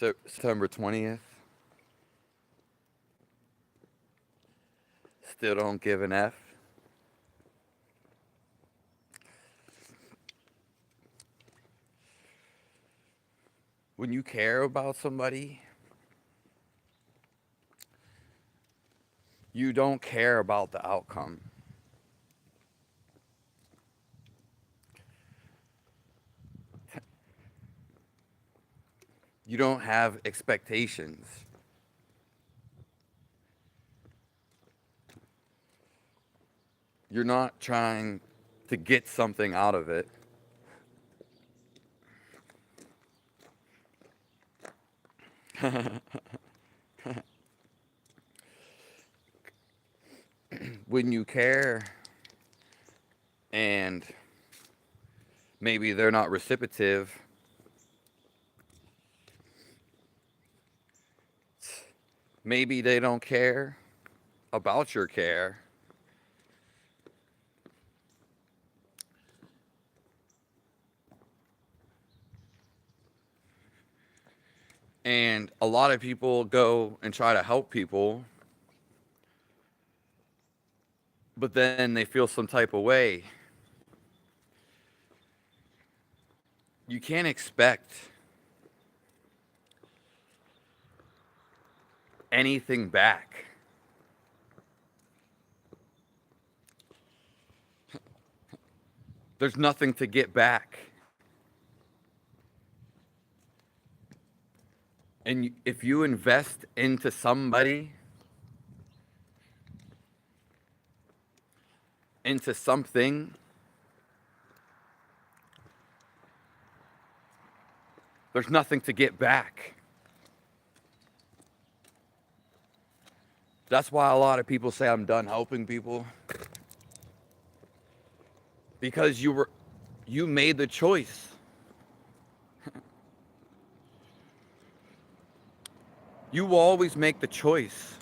September 20th. Still don't give an F. When you care about somebody, you don't care about the outcome. You don't have expectations. You're not trying to get something out of it. When you care and maybe they're not reciprocative, maybe they don't care about your care. And a lot of people go and try to help people, but then they feel some type of way. You can't expect anything back. There's nothing to get back. And if you invest into somebody, into something, there's nothing to get back. That's why a lot of people say I'm done helping people. Because you made the choice. You will always make the choice.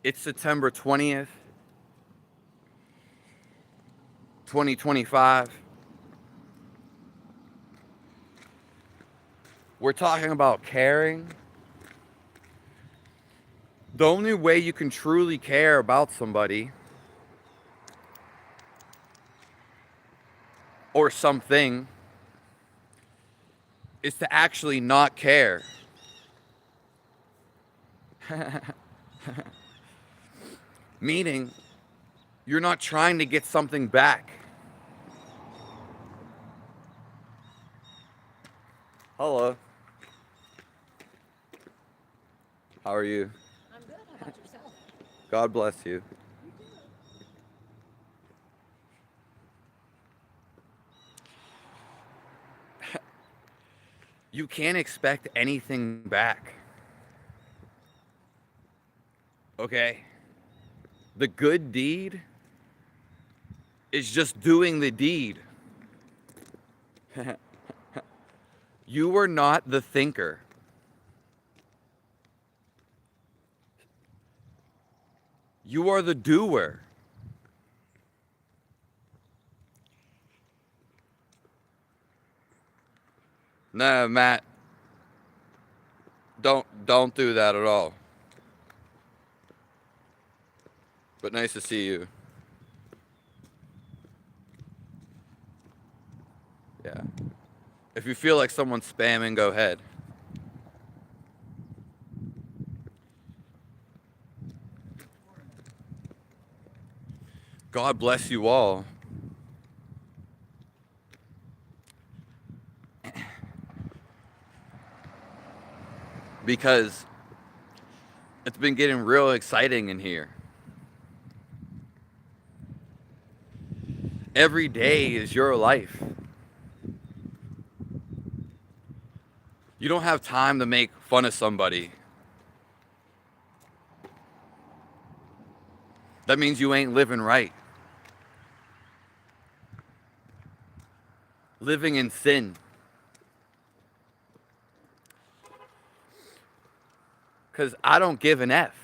It's September 20th, 2025. We're talking about caring. The only way you can truly care about somebody or something is to actually not care. Meaning, you're not trying to get something back. Hello. How are you? I'm good. How about yourself? God bless you. You can't expect anything back. Okay? The good deed is just doing the deed. You are not the thinker. You are the doer. No, Matt. Don't do that at all. But nice to see you. Yeah. If you feel like someone's spamming, go ahead. God bless you all. Because it's been getting real exciting in here. Every day is your life. You don't have time to make fun of somebody. That means you ain't living right. Living in sin. Because I don't give an F.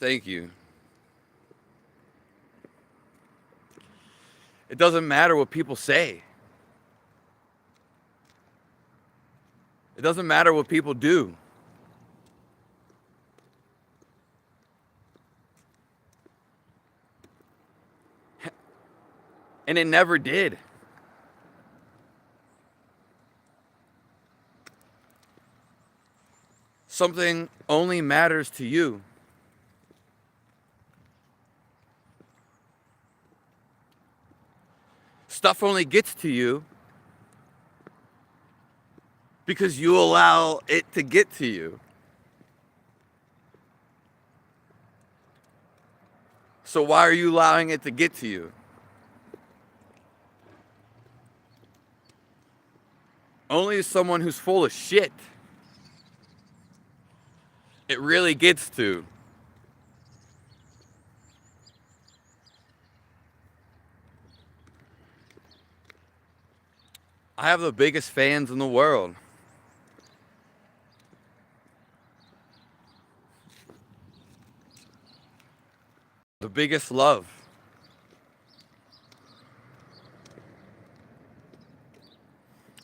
Thank you. It doesn't matter what people say. It doesn't matter what people do. And it never did. Something only matters to you. Stuff only gets to you because you allow it to get to you. So why are you allowing it to get to you? Only someone who's full of shit it really gets to. I have the biggest fans in the world. The biggest love.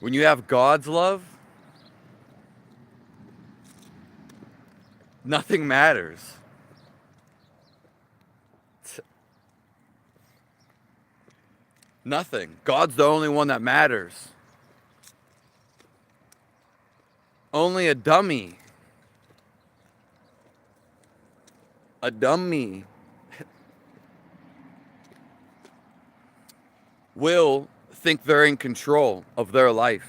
When you have God's love, nothing matters. Nothing. God's the only one that matters. Only a dummy. A dummy will think they're in control of their life.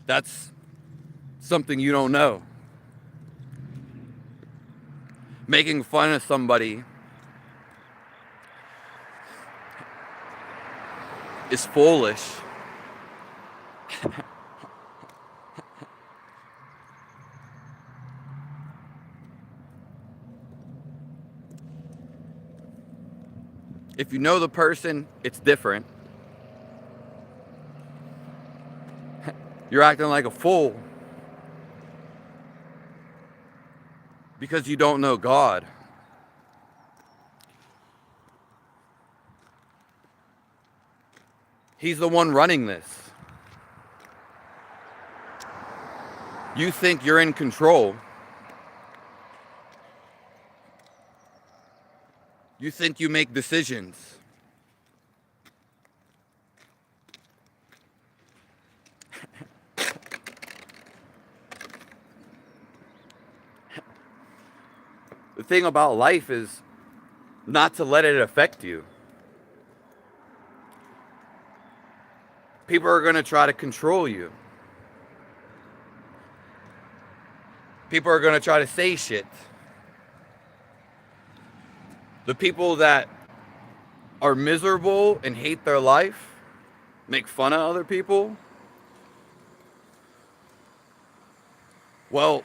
That's something you don't know. Making fun of somebody is foolish. If you know the person, it's different. You're acting like a fool because you don't know God. He's the one running this. You think you're in control. You think you make decisions. The thing about life is not to let it affect you. People are going to try to control you. People are going to try to say shit. The people that are miserable and hate their life, make fun of other people, well,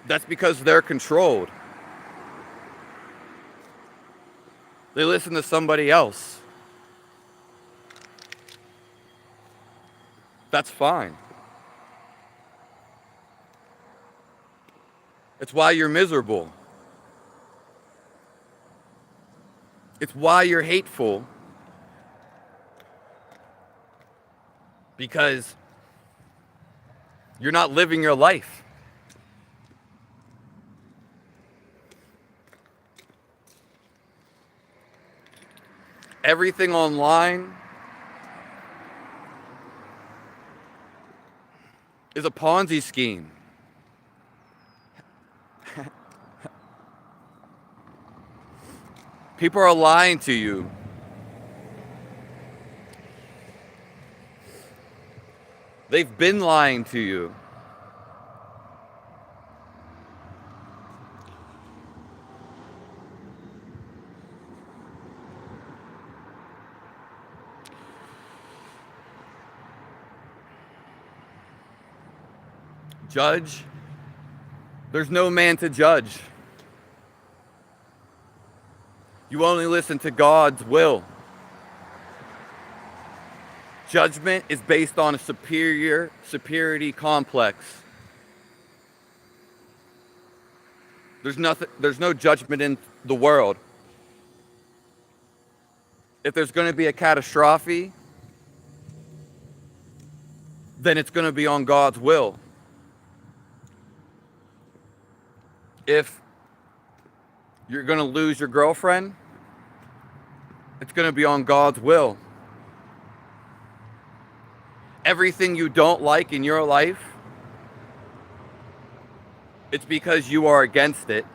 that's because they're controlled. They listen to somebody else. That's fine. It's why you're miserable. It's why you're hateful. Because you're not living your life. Everything online is a Ponzi scheme. People are lying to you. They've been lying to you. Judge. There's no man to judge. You only listen to God's will. Judgment is based on a superiority complex. There's no judgment in the world. If there's going to be a catastrophe, then it's going to be on God's will. If you're going to lose your girlfriend, it's going to be on God's will. Everything you don't like in your life, it's because you are against it.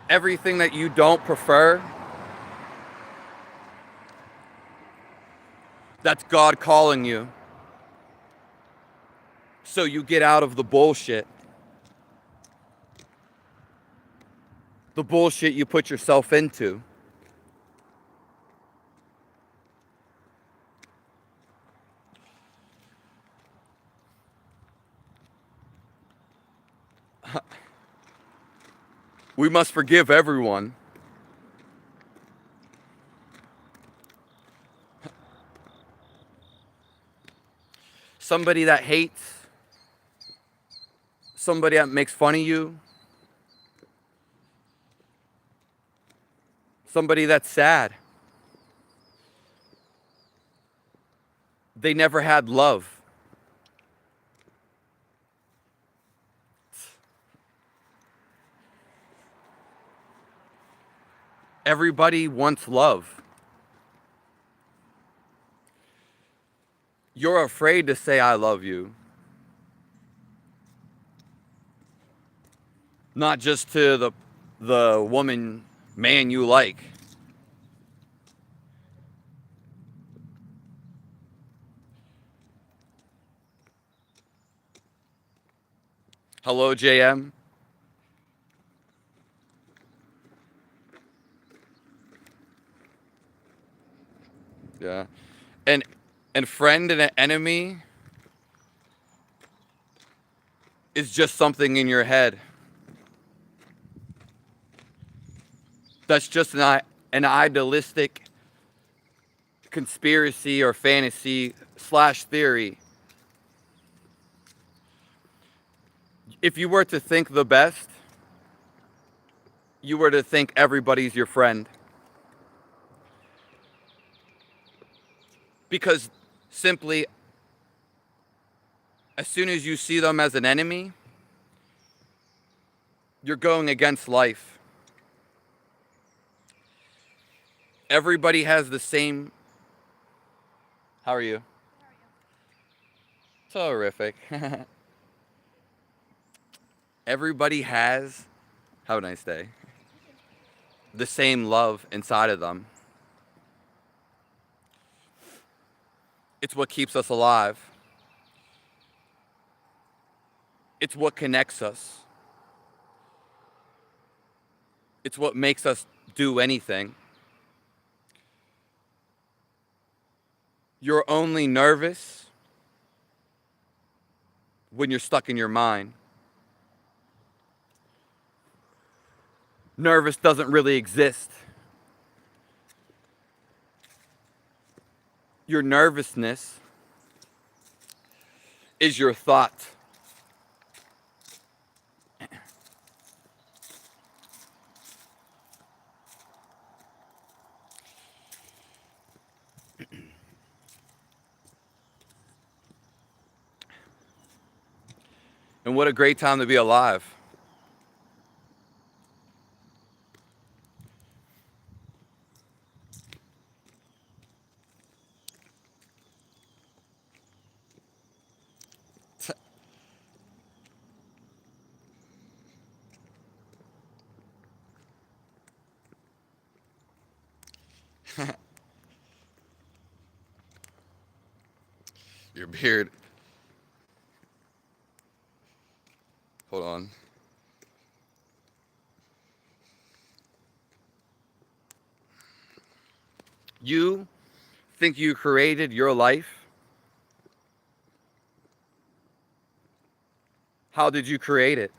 Everything that you don't prefer, that's God calling you. So you get out of the bullshit. The bullshit you put yourself into. We must forgive everyone. Somebody that hates, somebody that makes fun of you, somebody that's sad. They never had love. Everybody wants love. You're afraid to say I love you. Not just to the woman, man you like. Hello, JM. Yeah. And friend and an enemy is just something in your head. That's just an idealistic conspiracy or fantasy / theory. If you were to think the best, you were to think everybody's your friend. Because simply, as soon as you see them as an enemy, you're going against life. Everybody has the same... How are you? Terrific. Everybody has, have a nice day, the same love inside of them. It's what keeps us alive. It's what connects us. It's what makes us do anything. You're only nervous when you're stuck in your mind. Nervous doesn't really exist. Your nervousness is your thought. And what a great time to be alive. Your beard. Hold on. You think you created your life? How did you create it?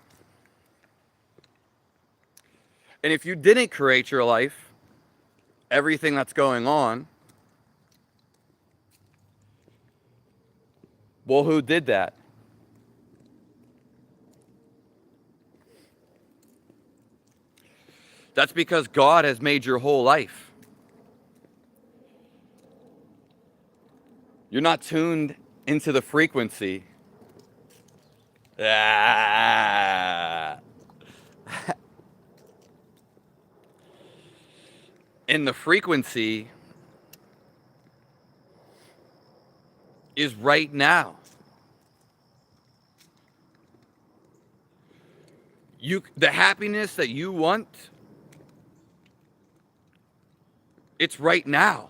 And if you didn't create your life, everything that's going on, well, who did that? That's because God has made your whole life. You're not tuned into the frequency. Ah. And the frequency is right now. The happiness that you want, it's right now.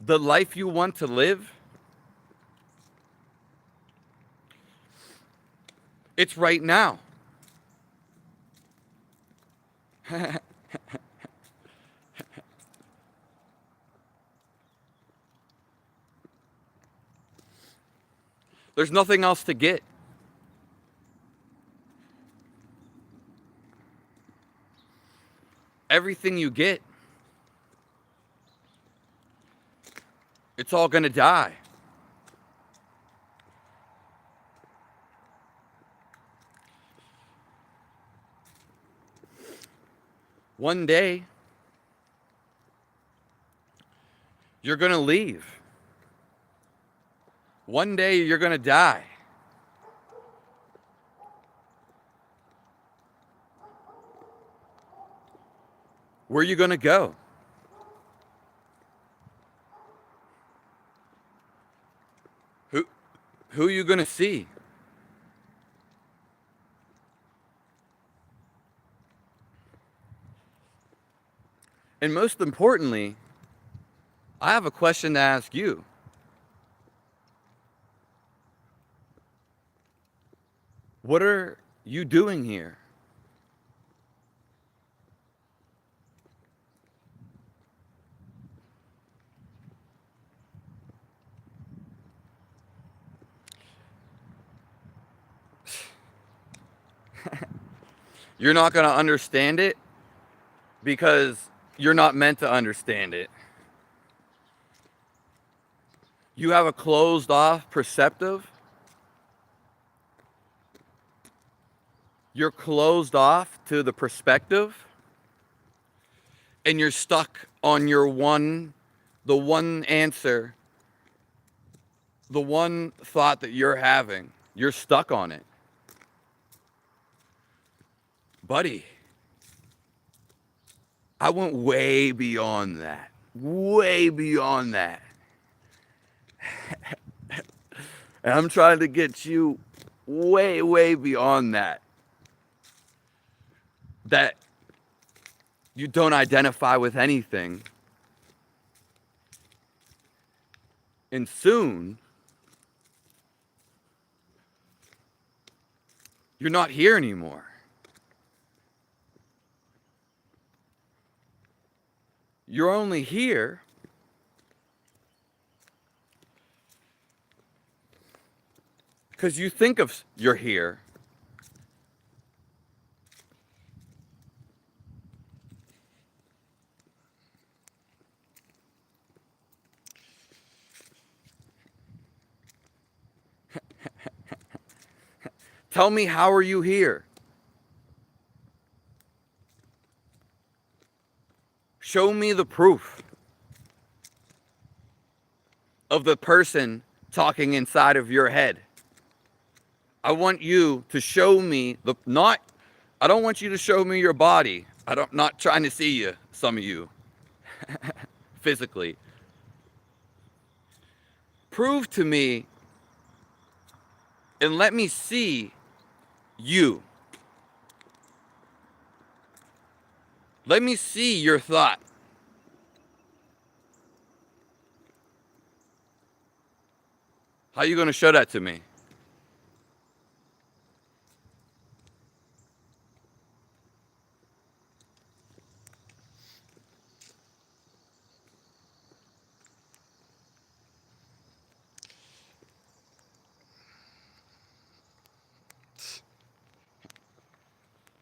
The life you want to live, it's right now. There's nothing else to get. Everything you get, it's all going to die. One day, you're going to leave. One day, you're going to die. Where are you going to go? Who are you going to see? And most importantly, I have a question to ask you. What are you doing here? You're not going to understand it because you're not meant to understand it. You have a closed off perceptive. You're closed off to the perspective. And you're stuck on the one answer, the one thought that you're having. You're stuck on it. Buddy, I went way beyond that. Way beyond that. And I'm trying to get you way, way beyond that. That you don't identify with anything. And soon, you're not here anymore. You're only here because you think of you're here. Tell me, how are you here? Show me the proof of the person talking inside of your head. I want you to show me I don't want you to show me your body. Not trying to see you, some of you, physically. Prove to me and let me see you. Let me see your thought. How are you going to show that to me?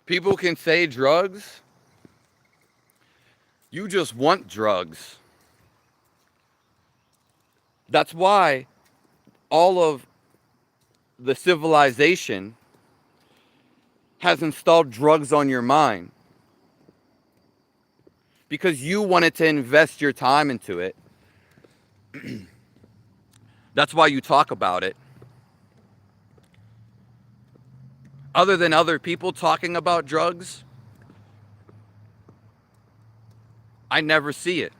People can say drugs. You just want drugs. That's why all of the civilization has installed drugs on your mind because you wanted to invest your time into it. That's why you talk about it. Other than other people talking about drugs, I never see it.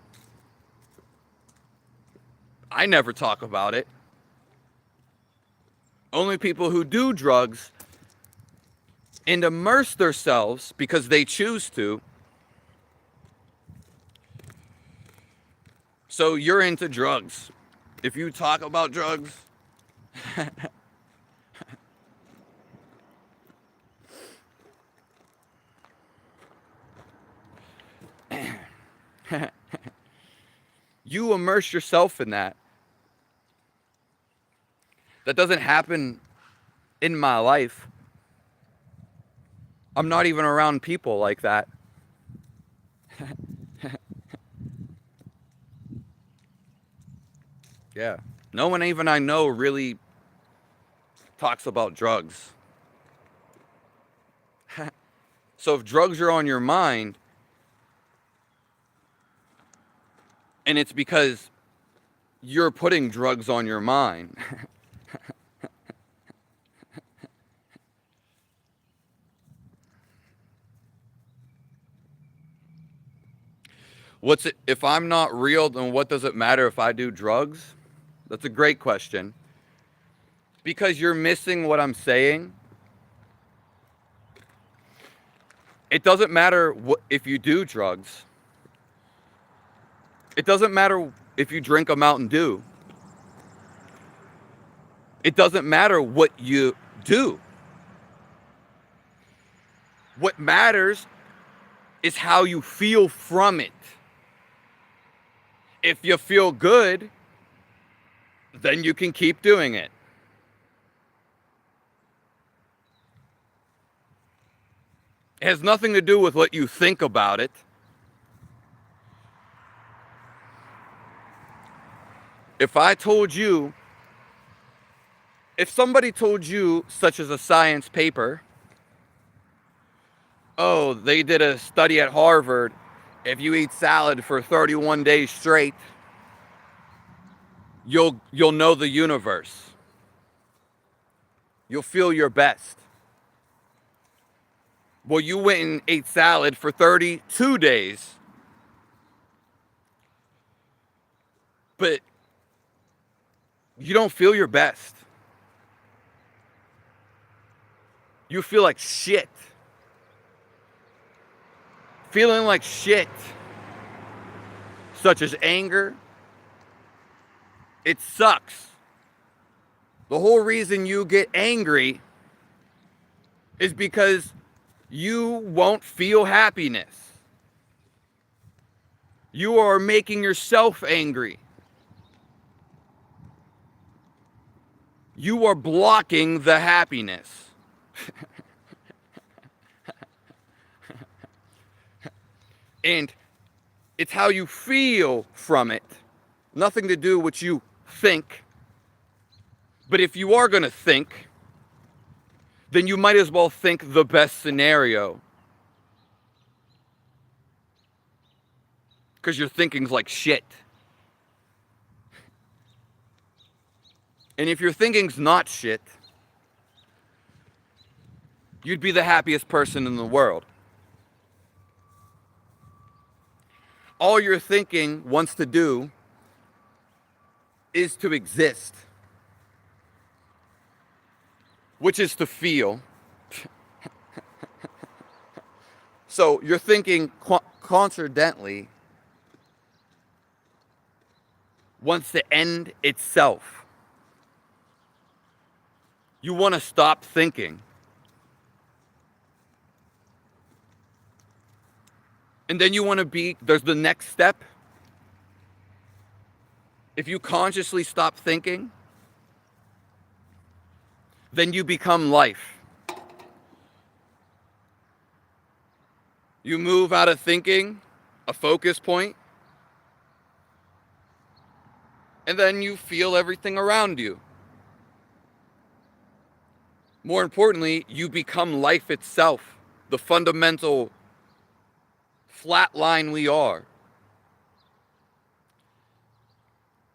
I never talk about it. Only people who do drugs and immerse themselves because they choose to. So you're into drugs. If you talk about drugs, you immerse yourself in that. That doesn't happen in my life. I'm not even around people like that. Yeah. No one even I know really talks about drugs. So if drugs are on your mind, and it's because you're putting drugs on your mind. What's it, if I'm not real, then what does it matter if I do drugs? That's a great question. Because you're missing what I'm saying. It doesn't matter if you do drugs. It doesn't matter if you drink a Mountain Dew. It doesn't matter what you do. What matters is how you feel from it. If you feel good, then you can keep doing it. It has nothing to do with what you think about it. If somebody told you, such as a science paper, oh, they did a study at Harvard, if you eat salad for 31 days straight, you'll know the universe. You'll feel your best. Well, you went and ate salad for 32 days, but you don't feel your best. You feel like shit. Feeling like shit, such as anger, it sucks. The whole reason you get angry is because you won't feel happiness. You are making yourself angry. You are blocking the happiness. And it's how you feel from it. Nothing to do with what you think. But if you are going to think, then you might as well think the best scenario. Because your thinking's like shit. And if your thinking's not shit, you'd be the happiest person in the world. All your thinking wants to do is to exist, which is to feel. So you're thinking coincidentally wants to end itself. You want to stop thinking. And then you want to there's the next step. If you consciously stop thinking, then you become life. You move out of thinking, a focus point, and then you feel everything around you. More importantly, you become life itself, the fundamental flat line we are.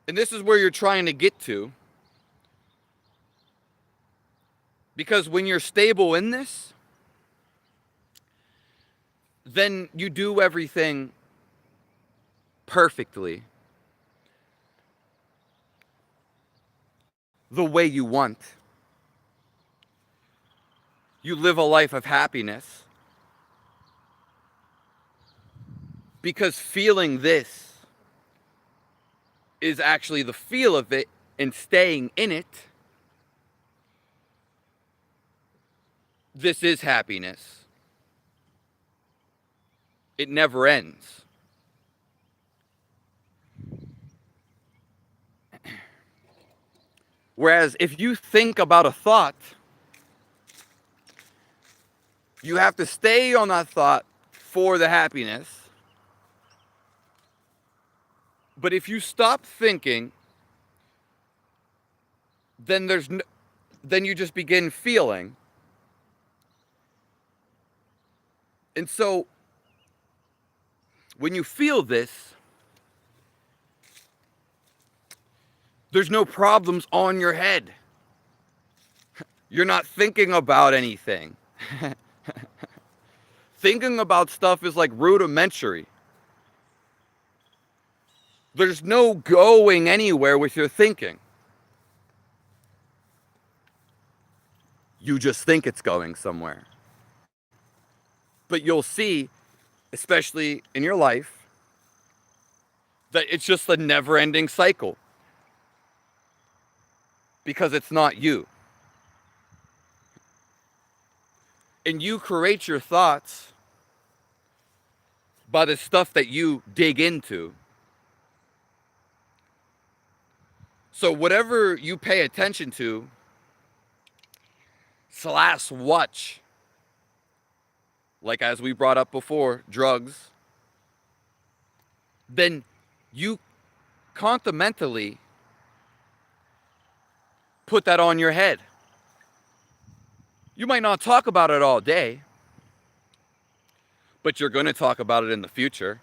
And this is where you're trying to get to. Because when you're stable in this, then you do everything perfectly the way you want. You live a life of happiness. Because feeling this is actually the feel of it, and staying in it, this is happiness. It never ends. Whereas if you think about a thought, you have to stay on that thought for the happiness. But if you stop thinking, then then you just begin feeling. And so when you feel this, there's no problems on your head. You're not thinking about anything. Thinking about stuff is like rudimentary. There's no going anywhere with your thinking. You just think it's going somewhere. But you'll see, especially in your life, that it's just a never-ending cycle. Because it's not you. And you create your thoughts by the stuff that you dig into. So whatever you pay attention to / watch, like as we brought up before, drugs, then you constantly put that on your head. You might not talk about it all day, but you're going to talk about it in the future.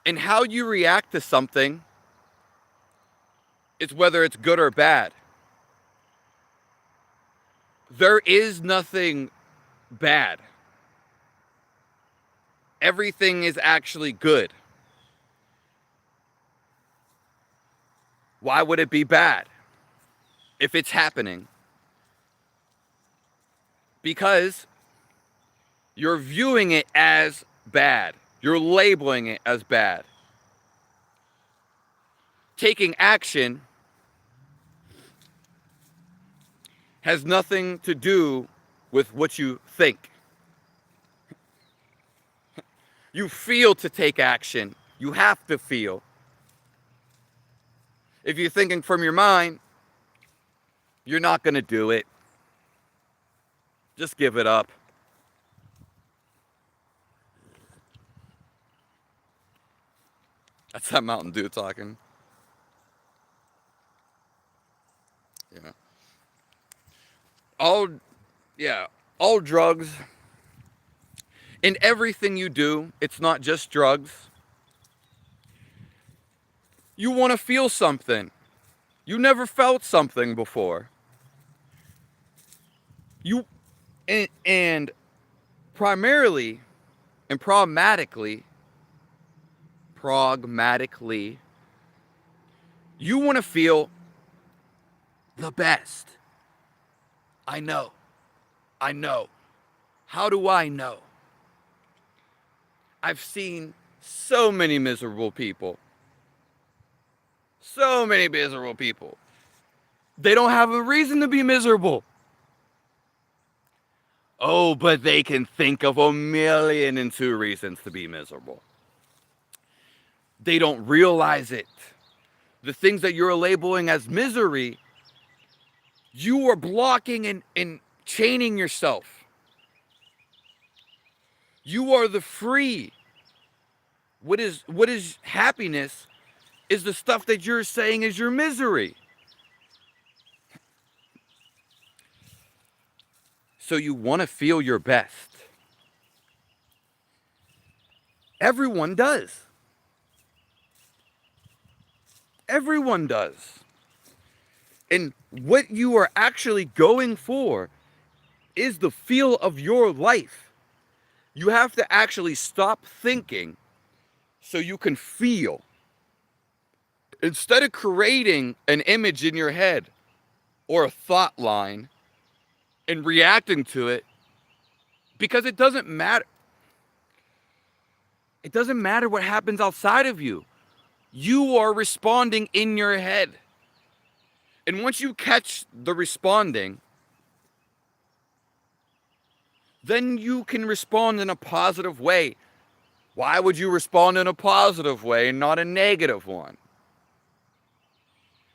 And how you react to something is whether it's good or bad. There is nothing bad. Everything is actually good. Why would it be bad if it's happening? Because you're viewing it as bad. You're labeling it as bad. Taking action has nothing to do with what you think. You feel to take action. You have to feel. If you're thinking from your mind, you're not going to do it. Just give it up. That's that Mountain Dew talking. Yeah. All drugs. In everything you do, it's not just drugs. You want to feel something. You never felt something before. And primarily and pragmatically, you want to feel the best. I know. How do I know? I've seen so many miserable people. They don't have a reason to be miserable. Oh, but they can think of 1,000,002 reasons to be miserable. They don't realize it. The things that you're labeling as misery, you are blocking and chaining yourself. You are the free. What is happiness is the stuff that you're saying is your misery. So you want to feel your best. Everyone does. Everyone does. And what you are actually going for is the feel of your life. You have to actually stop thinking so you can feel. Instead of creating an image in your head or a thought line and reacting to it, because it doesn't matter. It doesn't matter what happens outside of you. You are responding in your head. And once you catch the responding, then you can respond in a positive way. Why would you respond in a positive way and not a negative one?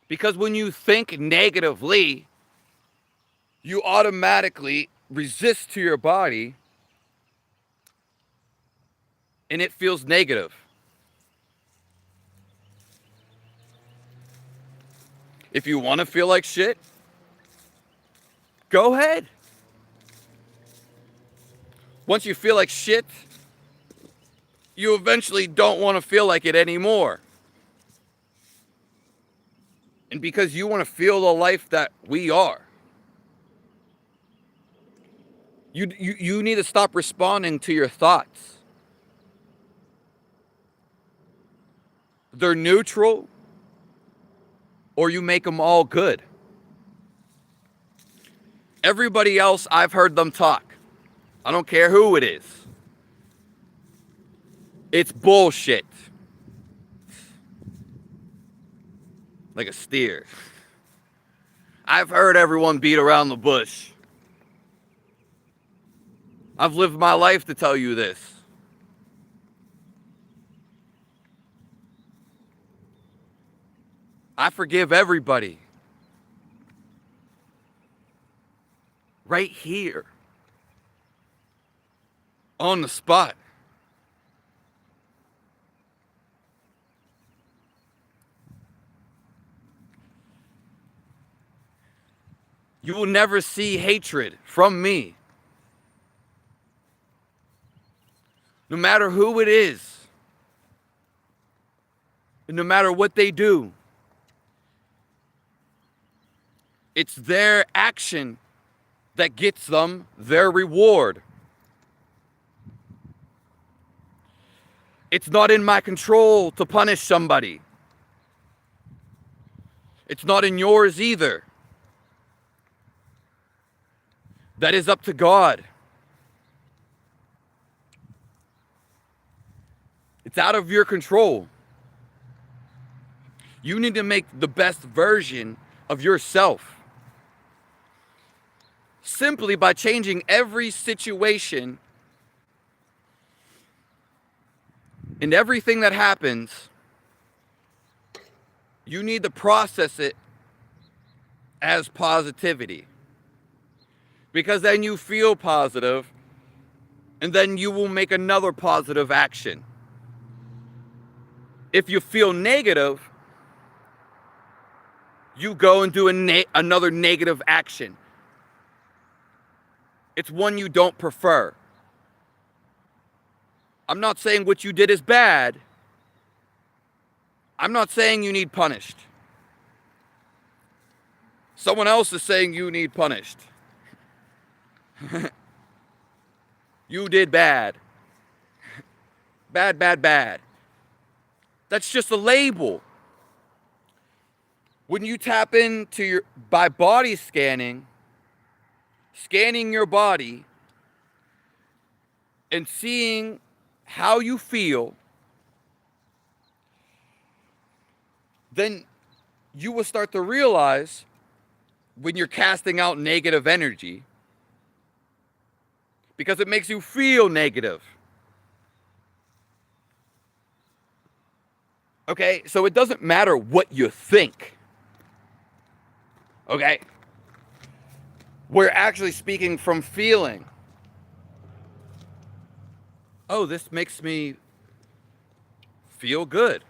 Because when you think negatively, you automatically resist to your body and it feels negative. If you want to feel like shit, go ahead. Once you feel like shit, you eventually don't want to feel like it anymore. And because you want to feel the life that we are, you need to stop responding to your thoughts. They're neutral, or you make them all good. Everybody else, I've heard them talk. I don't care who it is. It's bullshit. Like a steer. I've heard everyone beat around the bush. I've lived my life to tell you this. I forgive everybody. Right here. On the spot. You will never see hatred from me. No matter who it is. And no matter what they do. It's their action that gets them their reward. It's not in my control to punish somebody. It's not in yours either. That is up to God. It's out of your control. You need to make the best version of yourself. Simply by changing every situation and everything that happens, you need to process it as positivity. Because then you feel positive, and then you will make another positive action. If you feel negative, you go and do another negative action. It's one you don't prefer. I'm not saying what you did is bad. I'm not saying you need punished. Someone else is saying you need punished. You did bad. Bad, bad, bad. That's just a label. When you tap into by body scanning your body and seeing how you feel, then you will start to realize when you're casting out negative energy, because it makes you feel negative. Okay, so it doesn't matter what you think. Okay? We're actually speaking from feeling. Oh, this makes me feel good.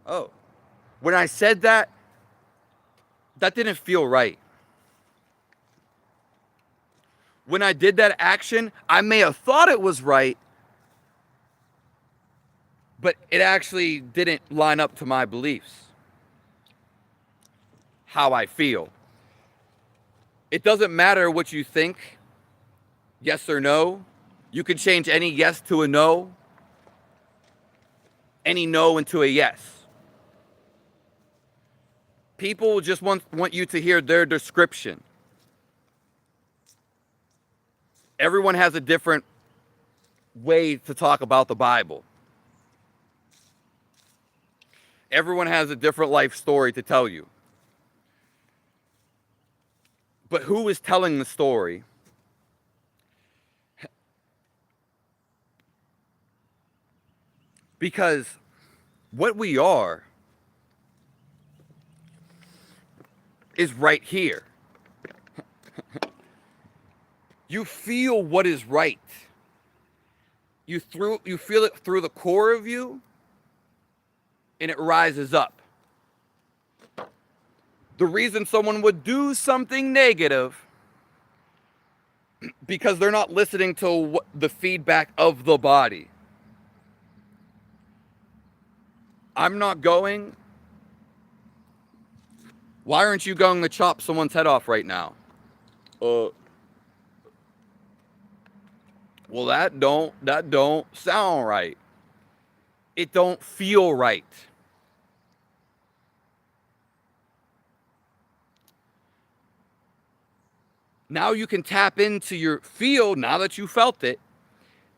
Oh, when I said that, that didn't feel right. When I did that action, I may have thought it was right, but it actually didn't line up to my beliefs, how I feel. It doesn't matter what you think, yes or no. You can change any yes to a no, any no into a yes. People just want you to hear their description. Everyone has a different way to talk about the Bible. Everyone has a different life story to tell you. But who is telling the story? Because what we are is right here. You feel what is right. You feel it through the core of you, and it rises up. The reason someone would do something negative because they're not listening to the feedback of the body. I'm not going. Why aren't you going to chop someone's head off right now? Well, that don't sound right. It don't feel right. Now you can tap into your feel now that you felt it.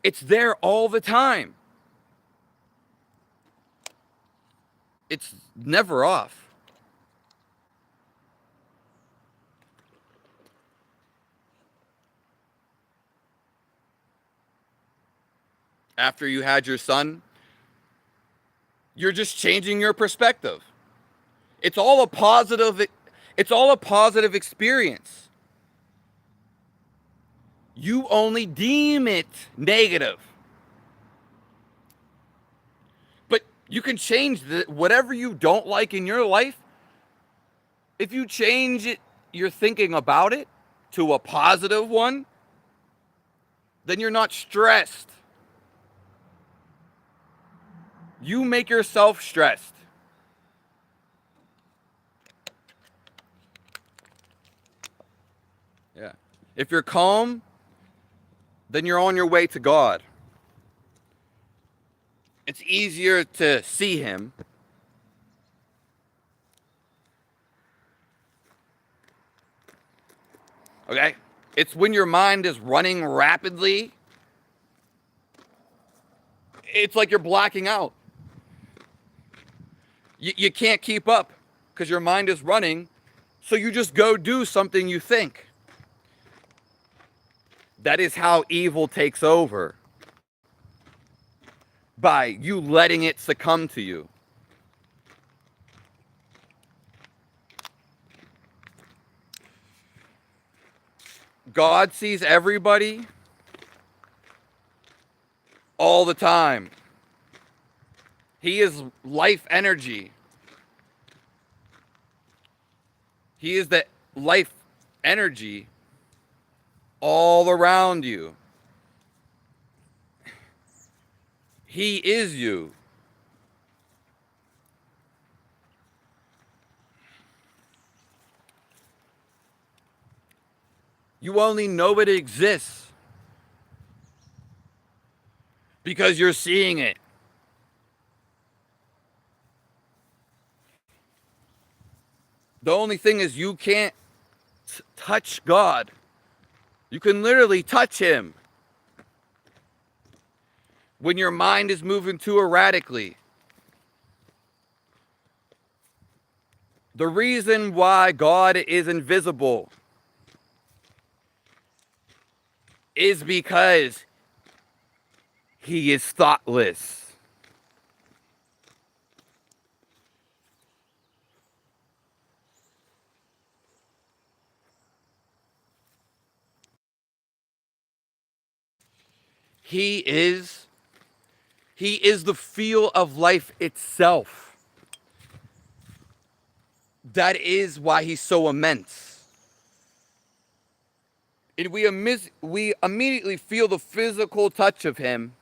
It's there all the time. It's never off. After you had your son, you're just changing your perspective. It's all a positive experience. You only deem it negative. But you can change whatever you don't like in your life. If you change it, your thinking about it to a positive one, then you're not stressed. You make yourself stressed. Yeah. If you're calm, then you're on your way to God. It's easier to see Him. Okay? It's when your mind is running rapidly. It's like you're blacking out. You can't keep up because your mind is running. So you just go do something you think. That is how evil takes over. By you letting it succumb to you. God sees everybody all the time. He is life energy. He is the life energy all around you. He is you. You only know it exists because you're seeing it. The only thing is you can't touch God. You can literally touch Him. When your mind is moving too erratically. The reason why God is invisible is because He is thoughtless. He is the feel of life itself. That is why He's so immense. And we immediately feel the physical touch of him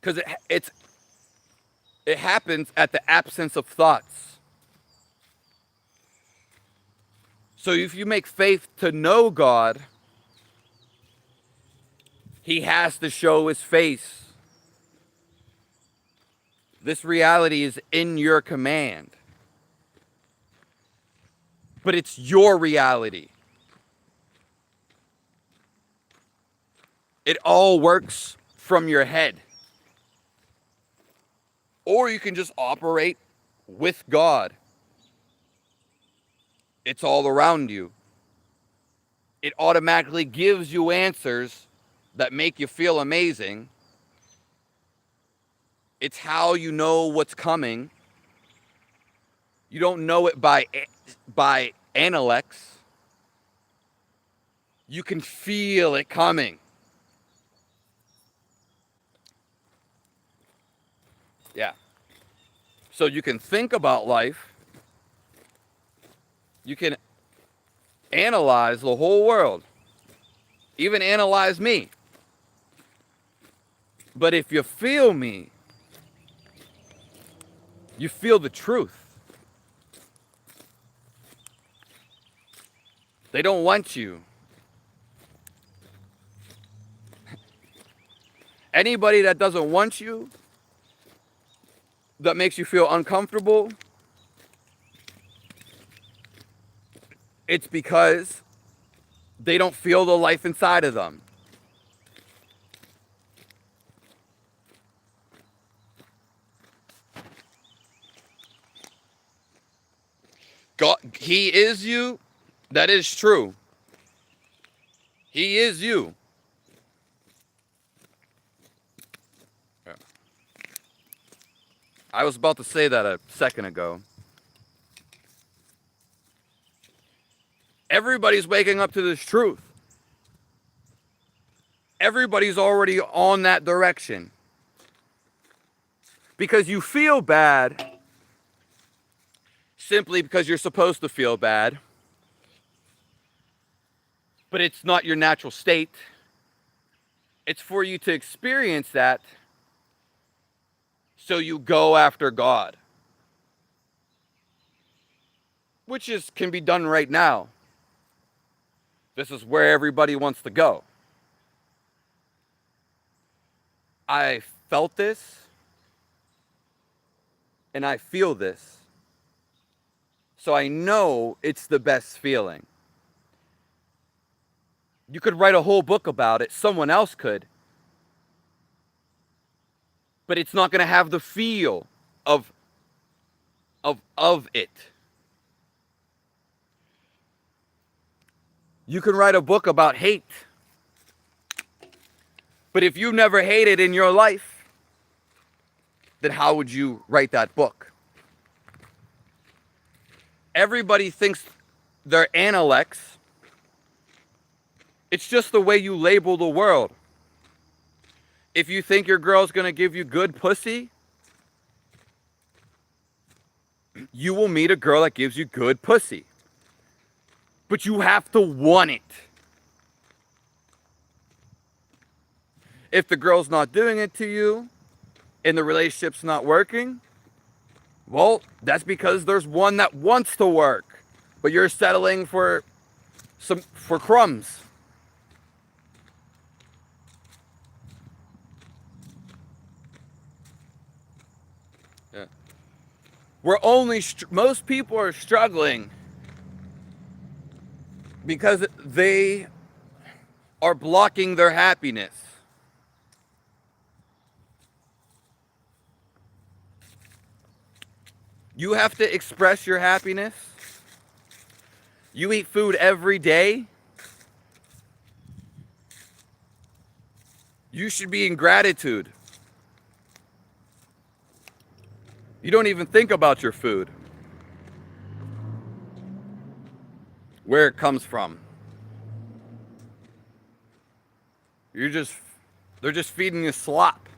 because it happens at the absence of thoughts. So if you make faith to know God, he has to show his face. This reality is in your command. But it's your reality. It all works from your head. Or you can just operate with God. It's all around you. It automatically gives you answers that make you feel amazing. It's how you know what's coming. You don't know it by analects. You can feel it coming. Yeah. So you can think about life. You can analyze the whole world. Even analyze me. But if you feel me, you feel the truth. They don't want you. Anybody that doesn't want you, that makes you feel uncomfortable, it's because they don't feel the life inside of them. God, he is you. That is true. He is you. I was about to say that a second ago. Everybody's waking up to this truth. Everybody's already on that direction. Because you feel bad simply because you're supposed to feel bad. But it's not your natural state. It's for you to experience that so you go after God. Which can be done right now. This is where everybody wants to go. I felt this, and I feel this. So I know it's the best feeling. You could write a whole book about it, someone else could. But it's not going to have the feel of it. You can write a book about hate. But if you never hated in your life, then how would you write that book? Everybody thinks they're analects. It's just the way you label the world. If you think your girl's going to give you good pussy, you will meet a girl that gives you good pussy. But you have to want it. If the girl's not doing it to you and the relationship's not working, well, that's because there's one that wants to work, but you're settling for crumbs. Yeah. Most people are struggling because they are blocking their happiness. You have to express your happiness. You eat food every day. You should be in gratitude. You don't even think about your food, where it comes from. They're just feeding you slop.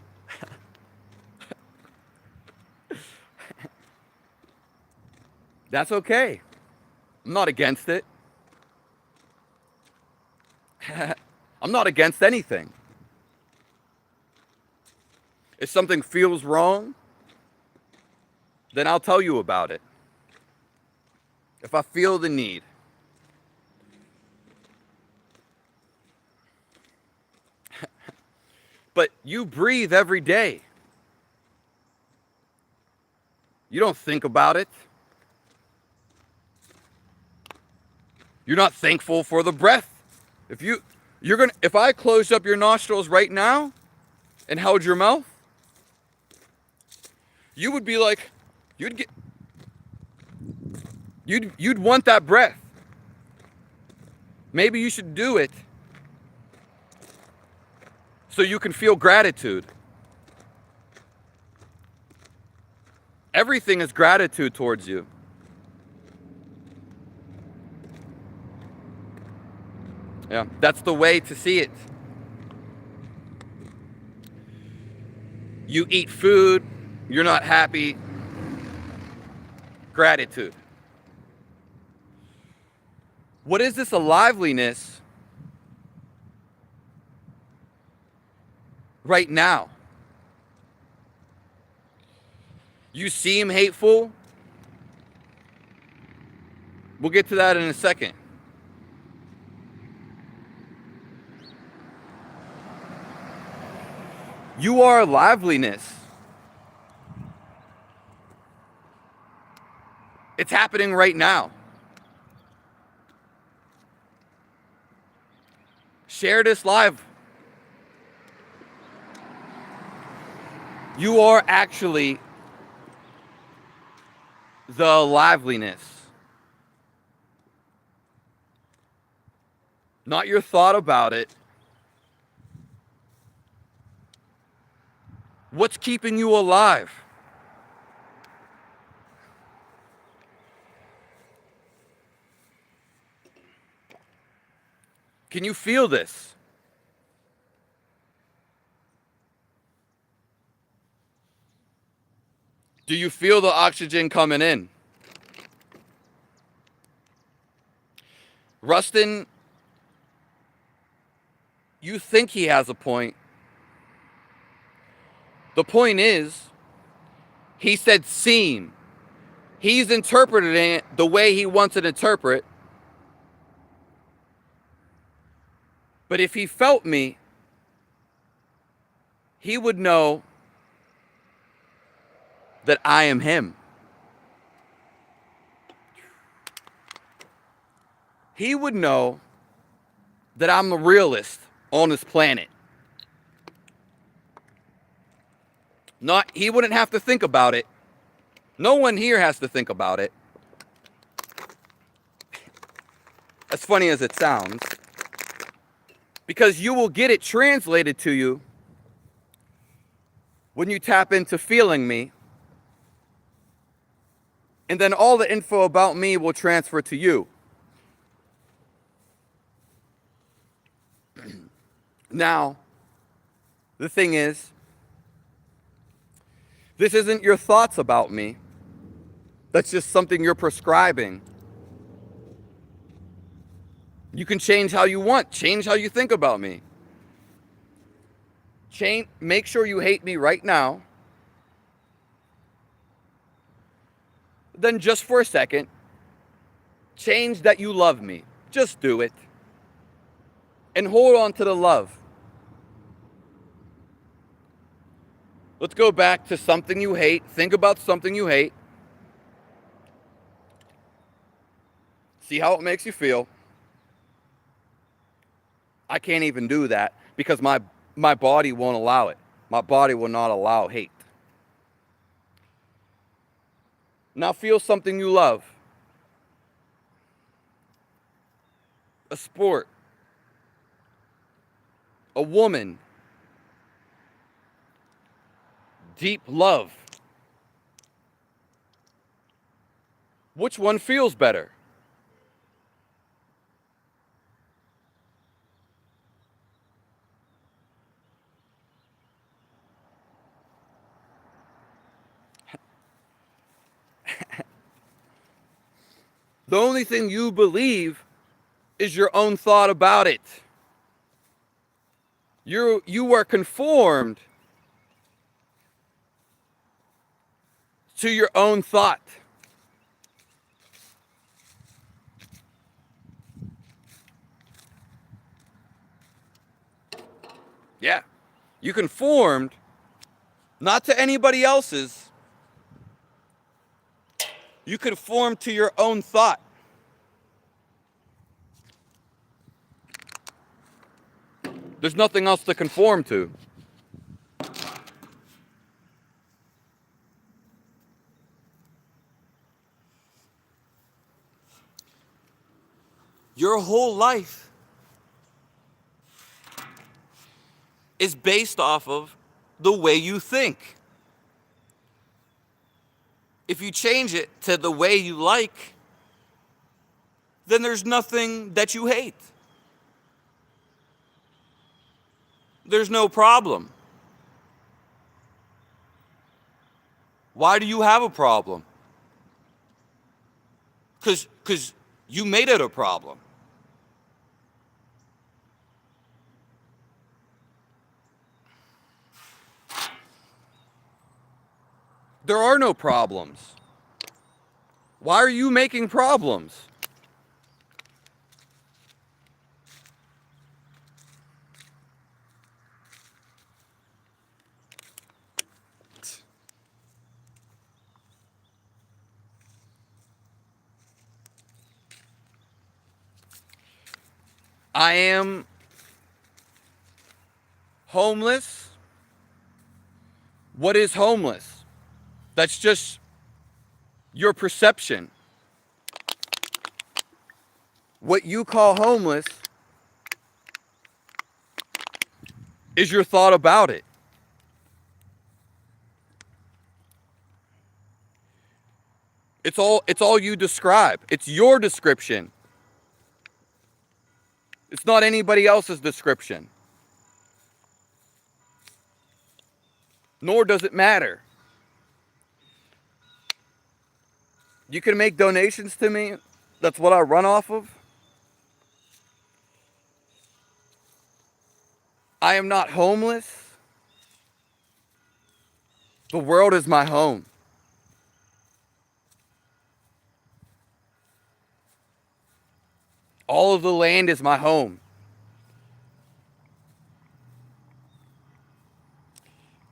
That's okay. I'm not against it. I'm not against anything. If something feels wrong, then I'll tell you about it. If I feel the need. But you breathe every day. You don't think about it. You're not thankful for the breath. If I closed up your nostrils right now and held your mouth, you would be like, you'd want that breath. Maybe you should do it so you can feel gratitude. Everything is gratitude towards you. Yeah, that's the way to see it. You eat food, you're not happy. Gratitude. What is this aliveness right now? You seem hateful. We'll get to that in a second. You are liveliness. It's happening right now. Share this live. You are actually the liveliness. Not your thought about it. What's keeping you alive? Can you feel this? Do you feel the oxygen coming in? Rustin, you think he has a point. The point is, he said seem. He's interpreting it the way he wants it to interpret. But if he felt me, he would know that I am him. He would know that I'm the realist on this planet. He wouldn't have to think about it. No one here has to think about it. As funny as it sounds. Because you will get it translated to you when you tap into feeling me. And then all the info about me will transfer to you. Now, the thing is, this isn't your thoughts about me. That's just something you're prescribing. You can change how you want. Change how you think about me. Make sure you hate me right now. Then just for a second, change that you love me. Just do it. And hold on to the love. Let's go back to something you hate. Think about something you hate. See how it makes you feel. I can't even do that because my body won't allow it. My body will not allow hate. Now feel something you love. A sport. A woman. Deep love. Which one feels better? The only thing you believe is your own thought about it. You are conformed to your own thought. Yeah. You conformed not to anybody else's. You conform to your own thought. There's nothing else to conform to. Your whole life is based off of the way you think. If you change it to the way you like, then there's nothing that you hate. There's no problem. Why do you have a problem? Because you made it a problem. There are no problems. Why are you making problems? I am homeless. What is homeless? That's just your perception. What you call homeless is your thought about it. It's all you describe. It's your description. It's not anybody else's description. Nor does it matter. You can make donations to me. That's what I run off of. I am not homeless. The world is my home. All of the land is my home.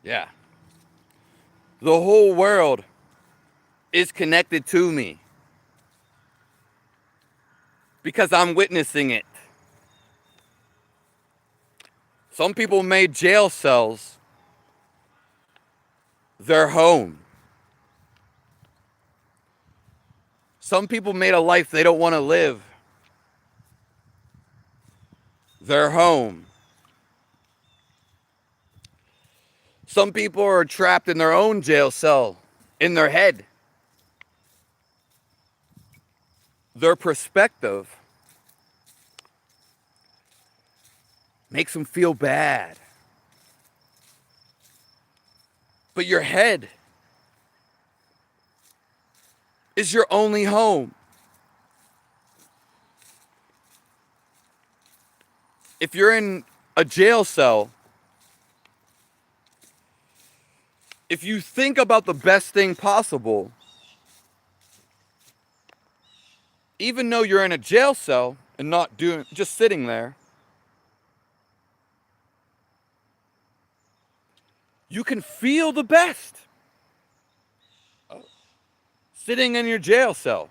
Yeah. The whole world is connected to me because I'm witnessing it. Some people made jail cells their home. Some people made a life they don't want to live their home. Some people are trapped in their own jail cell, in their head. Their perspective makes them feel bad. But your head is your only home. If you're in a jail cell, if you think about the best thing possible, even though you're in a jail cell and not doing, just sitting there, you can feel the best sitting in your jail cell.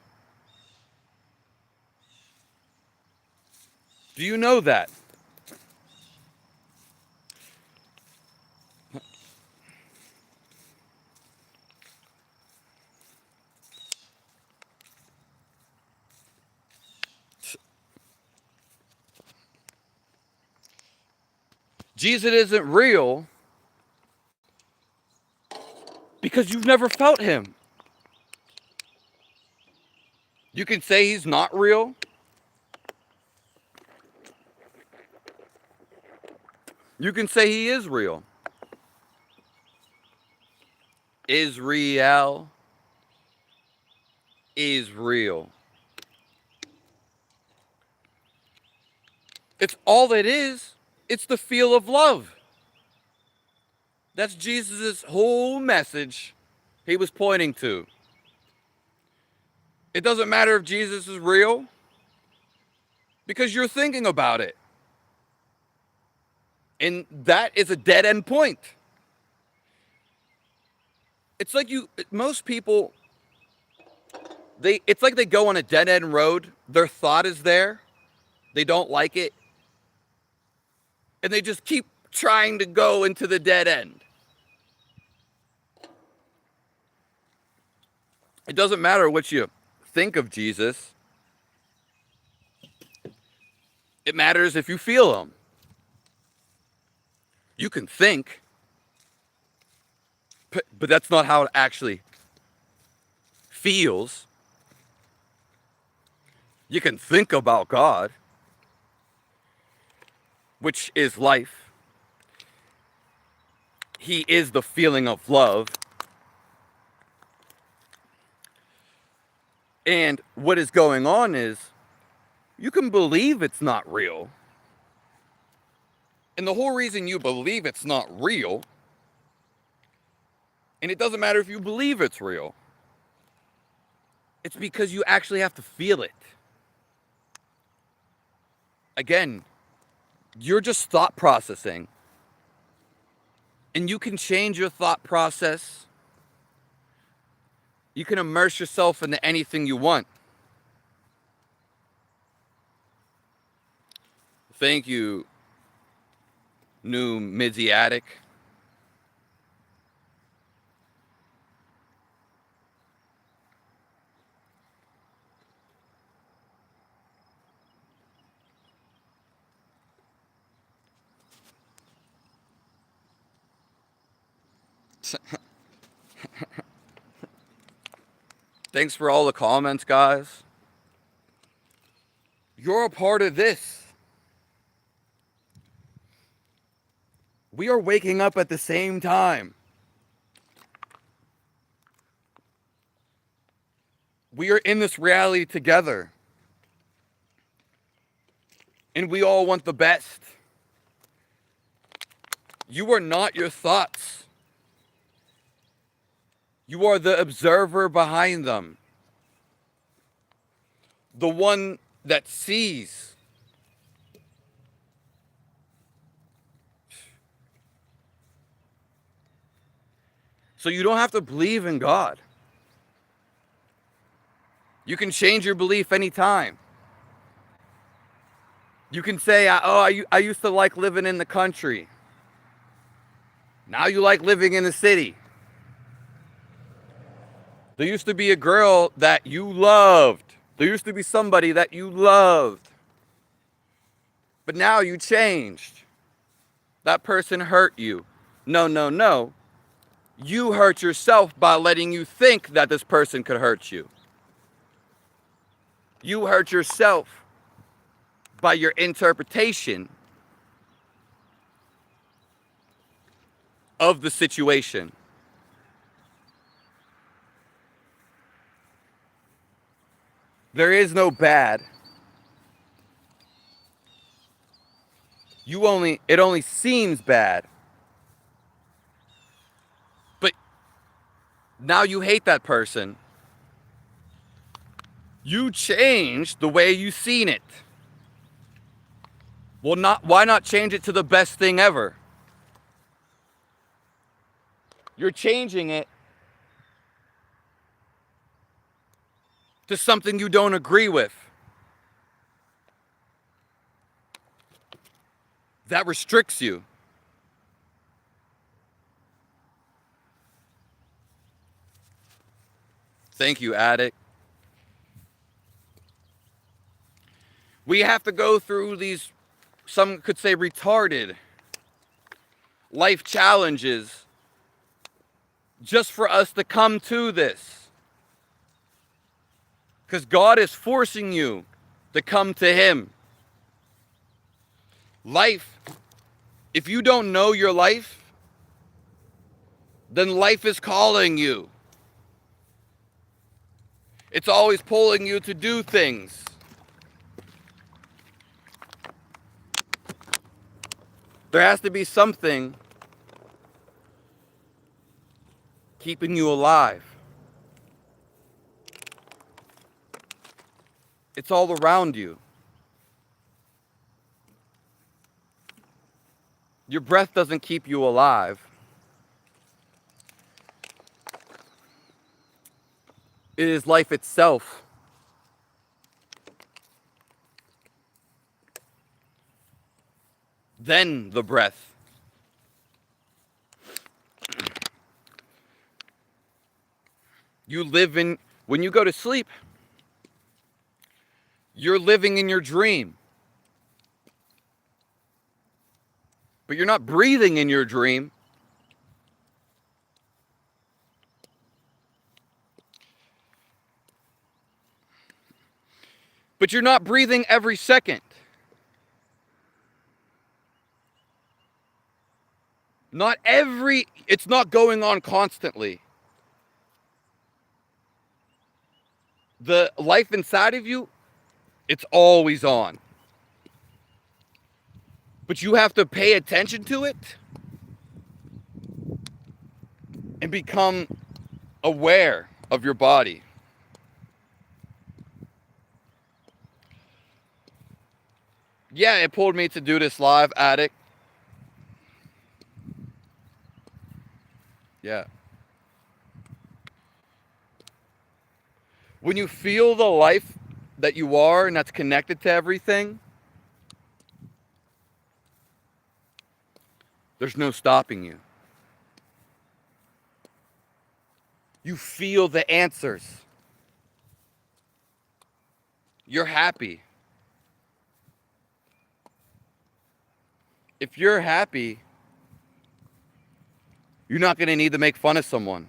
Do you know that? Jesus isn't real because you've never felt him. You can say he's not real. You can say he is real. Israel is real. It's all it is. It's the feel of love. That's Jesus' whole message he was pointing to. It doesn't matter if Jesus is real because you're thinking about it. And that is a dead end point. It's like most people, it's like they go on a dead end road. Their thought is there. They don't like it. And they just keep trying to go into the dead end. It doesn't matter what you think of Jesus. It matters if you feel him. You can think, but that's not how it actually feels. You can think about God, which is life. He is the feeling of love. And what is going on is you can believe it's not real. And the whole reason you believe it's not real, and it doesn't matter if you believe it's real, it's because you actually have to feel it. Again, you're just thought processing. And you can change your thought process. You can immerse yourself into anything you want. Thank you, new Midiatic. Thanks for all the comments, guys. You're a part of this. We are waking up at the same time. We are in this reality together. And we all want the best. You are not your thoughts. You are the observer behind them. The one that sees. So you don't have to believe in God. You can change your belief anytime. You can say, I used to like living in the country. Now you like living in the city. There used to be a girl that you loved. There used to be somebody that you loved. But now you changed. That person hurt you. No. You hurt yourself by letting you think that this person could hurt you. You hurt yourself by your interpretation of the situation. There is no bad. It only seems bad. But now you hate that person. You changed the way you seen it. Well, why not change it to the best thing ever? You're changing it to something you don't agree with. That restricts you. Thank you, Addict. We have to go through these, some could say retarded, life challenges just for us to come to this. Because God is forcing you to come to Him. Life, if you don't know your life, then life is calling you. It's always pulling you to do things. There has to be something keeping you alive. It's all around you. Your breath doesn't keep you alive. It is life itself. Then the breath. When you go to sleep, you're living in your dream. But you're not breathing in your dream. But you're not breathing every second. It's not going on constantly. The life inside of you, it's always on. But you have to pay attention to it and become aware of your body. Yeah, it pulled me to do this live, addict. Yeah. When you feel the life that you are and that's connected to everything, there's no stopping you. You feel the answers. You're happy. If you're happy, you're not going to need to make fun of someone.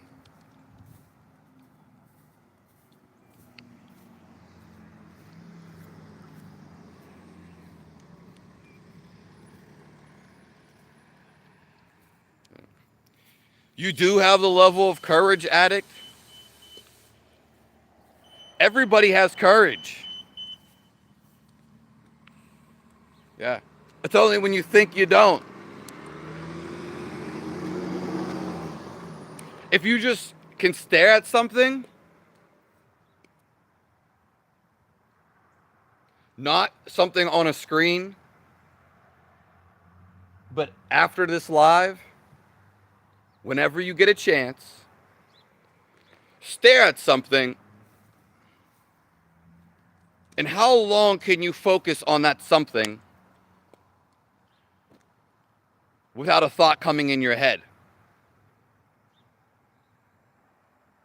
You do have the level of courage, addict. Everybody has courage. Yeah. It's only when you think you don't. If you just can stare at something, not something on a screen, but after this live, whenever you get a chance, stare at something. And how long can you focus on that something without a thought coming in your head?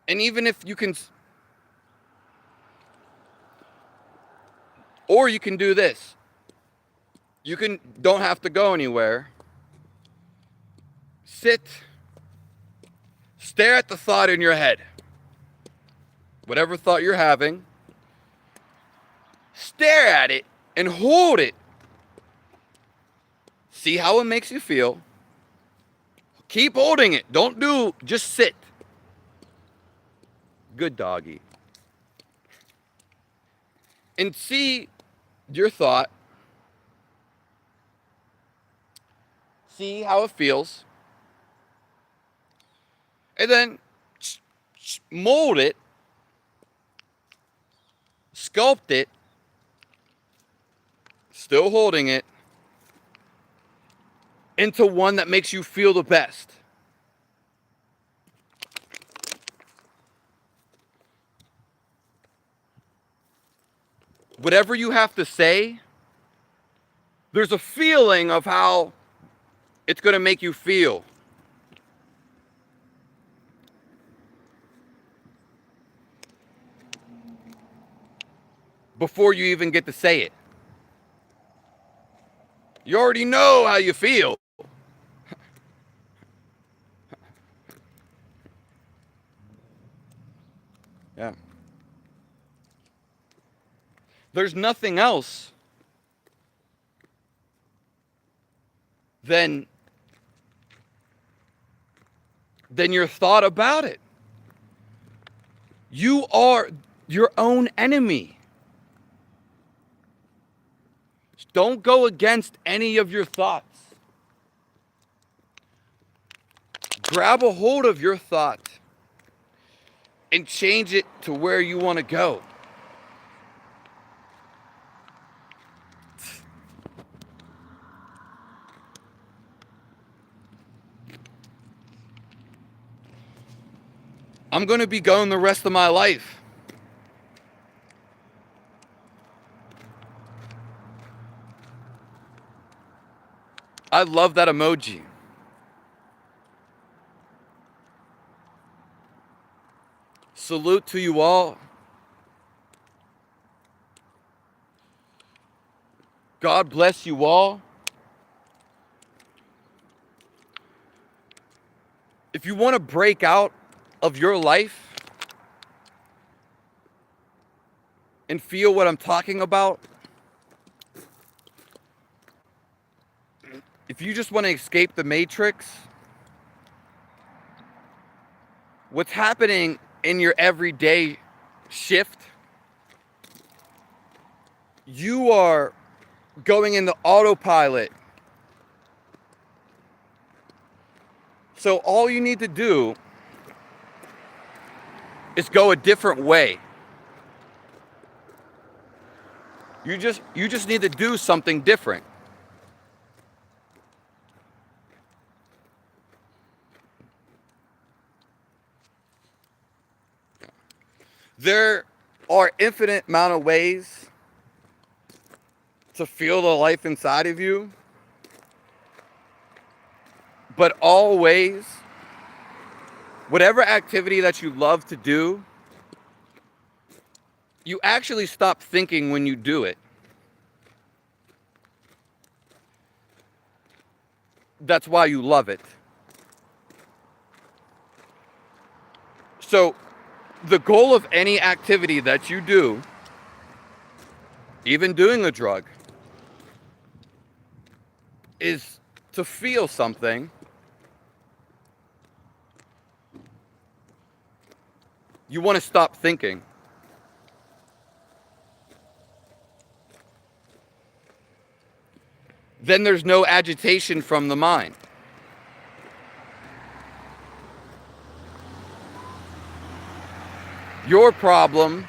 And even if you can, or you can do this. Don't have to go anywhere. Sit, stare at the thought in your head. Whatever thought you're having, stare at it and hold it. See how it makes you feel. Keep holding it. Just sit. Good doggy. And see your thought. See how it feels. And then mold it. Sculpt it. Still holding it. Into one that makes you feel the best. Whatever you have to say, there's a feeling of how it's going to make you feel. Before you even get to say it. You already know how you feel. Yeah. There's nothing else than your thought about it. You are your own enemy. Don't go against any of your thoughts. grab a hold of your thought and change it to where you want to go. I'm going to be going the rest of my life. I love that emoji. Salute to you all. God bless you all. If you want to break out of your life and feel what I'm talking about, if you just want to escape the matrix, what's happening in your everyday shift, you are going into autopilot. So all you need to do is go a different way. You just need to do something different. There are infinite amount of ways to feel the life inside of you, but always, whatever activity that you love to do, you actually stop thinking when you do it. That's why you love it. So, the goal of any activity that you do, even doing a drug, is to feel something. You want to stop thinking. Then there's no agitation from the mind. Your problem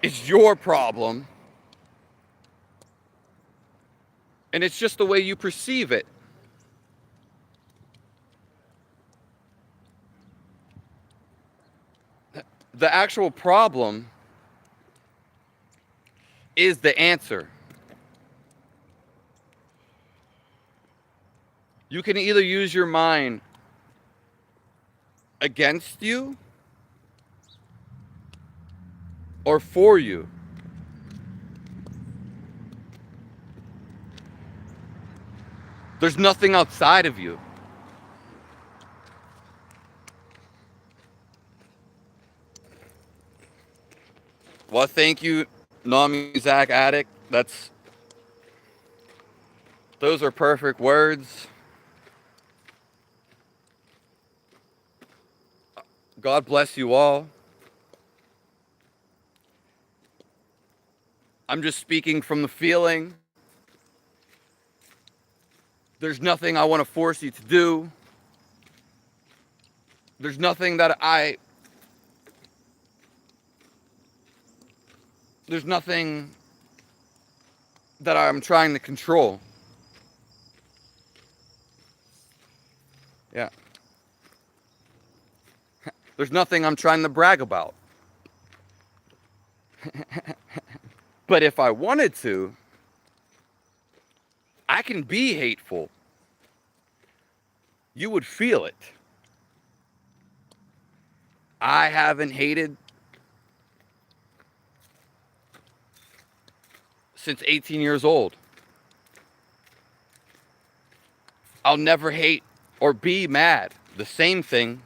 is your problem, and it's just the way you perceive it. The actual problem is the answer. You can either use your mind against you or for you. There's nothing outside of you. Well, thank you, non-Muzak addict. Those are perfect words. God bless you all. I'm just speaking from the feeling. There's nothing I want to force you to do. There's nothing that there's nothing that I'm trying to control. Yeah. There's nothing I'm trying to brag about. But if I wanted to, I can be hateful. You would feel it. I haven't hated since 18 years old. I'll never hate or be mad. The same thing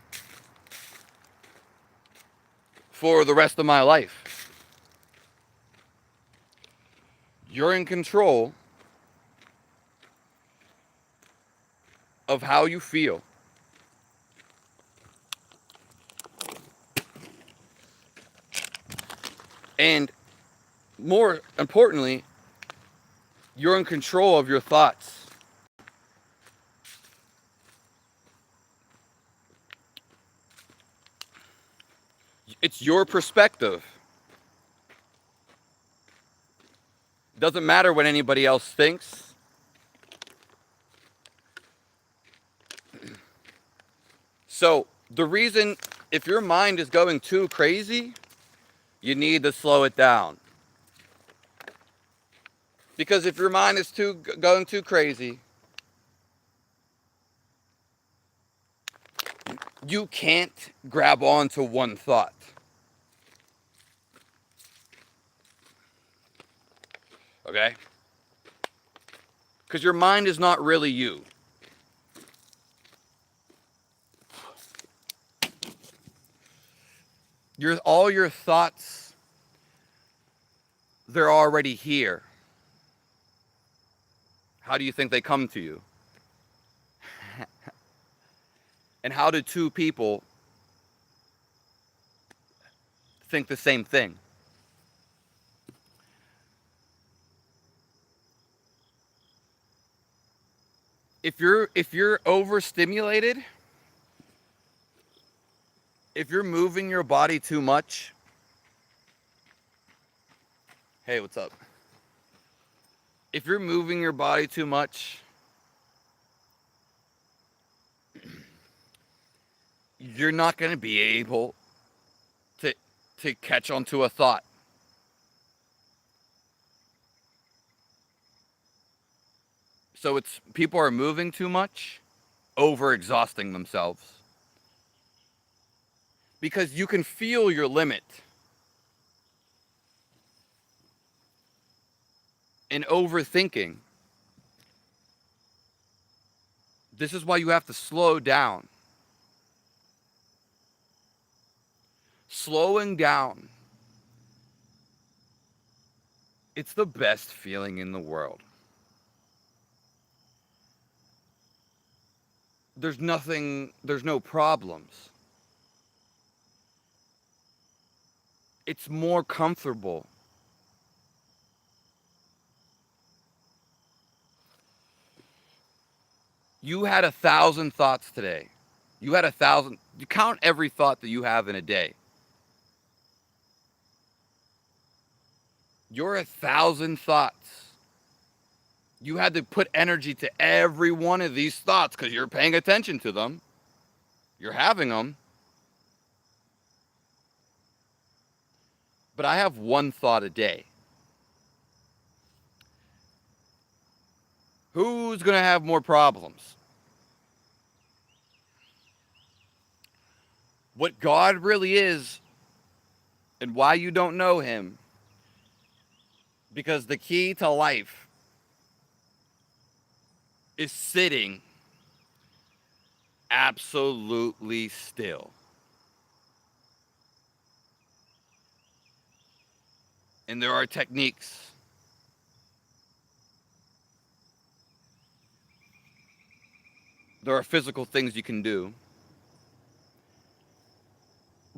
for the rest of my life. You're in control of how you feel. And more importantly, you're in control of your thoughts. It's your perspective. Doesn't matter what anybody else thinks. So the reason, if your mind is going too crazy, you need to slow it down. Because if your mind is going too crazy, you can't grab on to one thought. Okay? Because your mind is not really you. All your thoughts, they're already here. How do you think they come to you? And how do two people think the same thing? If you're overstimulated, if you're moving your body too much, hey, what's up? If you're moving your body too much, you're not going to be able to catch onto a thought. So it's people are moving too much, overexhausting themselves. Because you can feel your limit. And overthinking. This is why you have to slow down. Slowing down. It's the best feeling in the world. There's no problems. It's more comfortable. You had 1,000 thoughts today. You had 1,000. You count every thought that you have in a day. You're 1,000 thoughts. You had to put energy to every one of these thoughts because you're paying attention to them. You're having them. But I have one thought a day. Who's going to have more problems? What God really is and why you don't know him. Because the key to life is sitting absolutely still. And there are techniques. There are physical things you can do.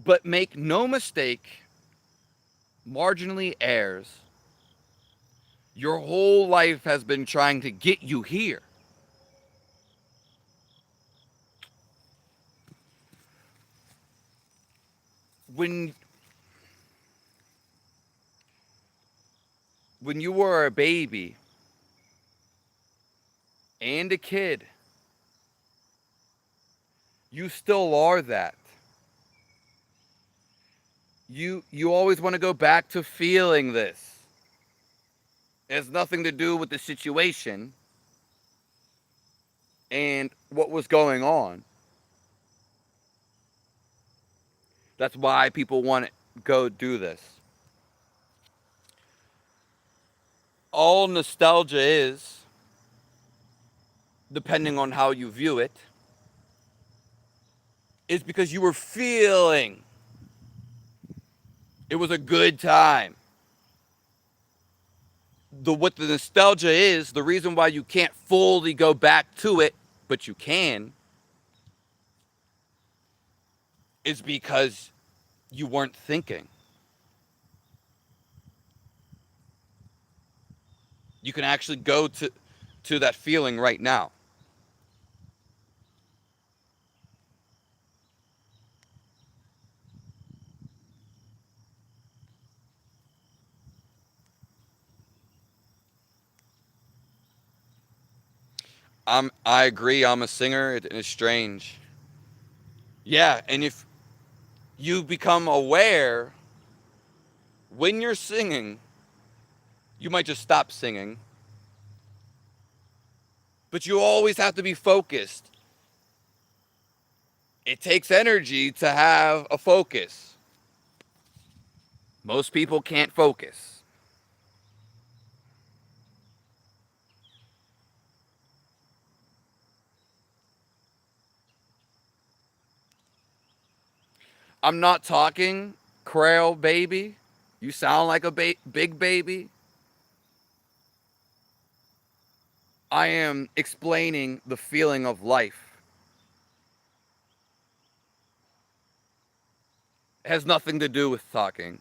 But make no mistake, marginally errs. Your whole life has been trying to get you here. When you were a baby and a kid, you still are that. You always want to go back to feeling this. It has nothing to do with the situation and what was going on. That's why people want to go do this. All nostalgia is, depending on how you view it, is because you were feeling it was a good time. What the nostalgia is, the reason why you can't fully go back to it, but you can, is because you weren't thinking. You can actually go to that feeling right now. I agree. I'm a singer. It's strange. Yeah, and if you become aware when you're singing, you might just stop singing, but you always have to be focused. It takes energy to have a focus. Most people can't focus. I'm not talking Crail baby. You sound like a big baby. I am explaining the feeling of life. It has nothing to do with talking.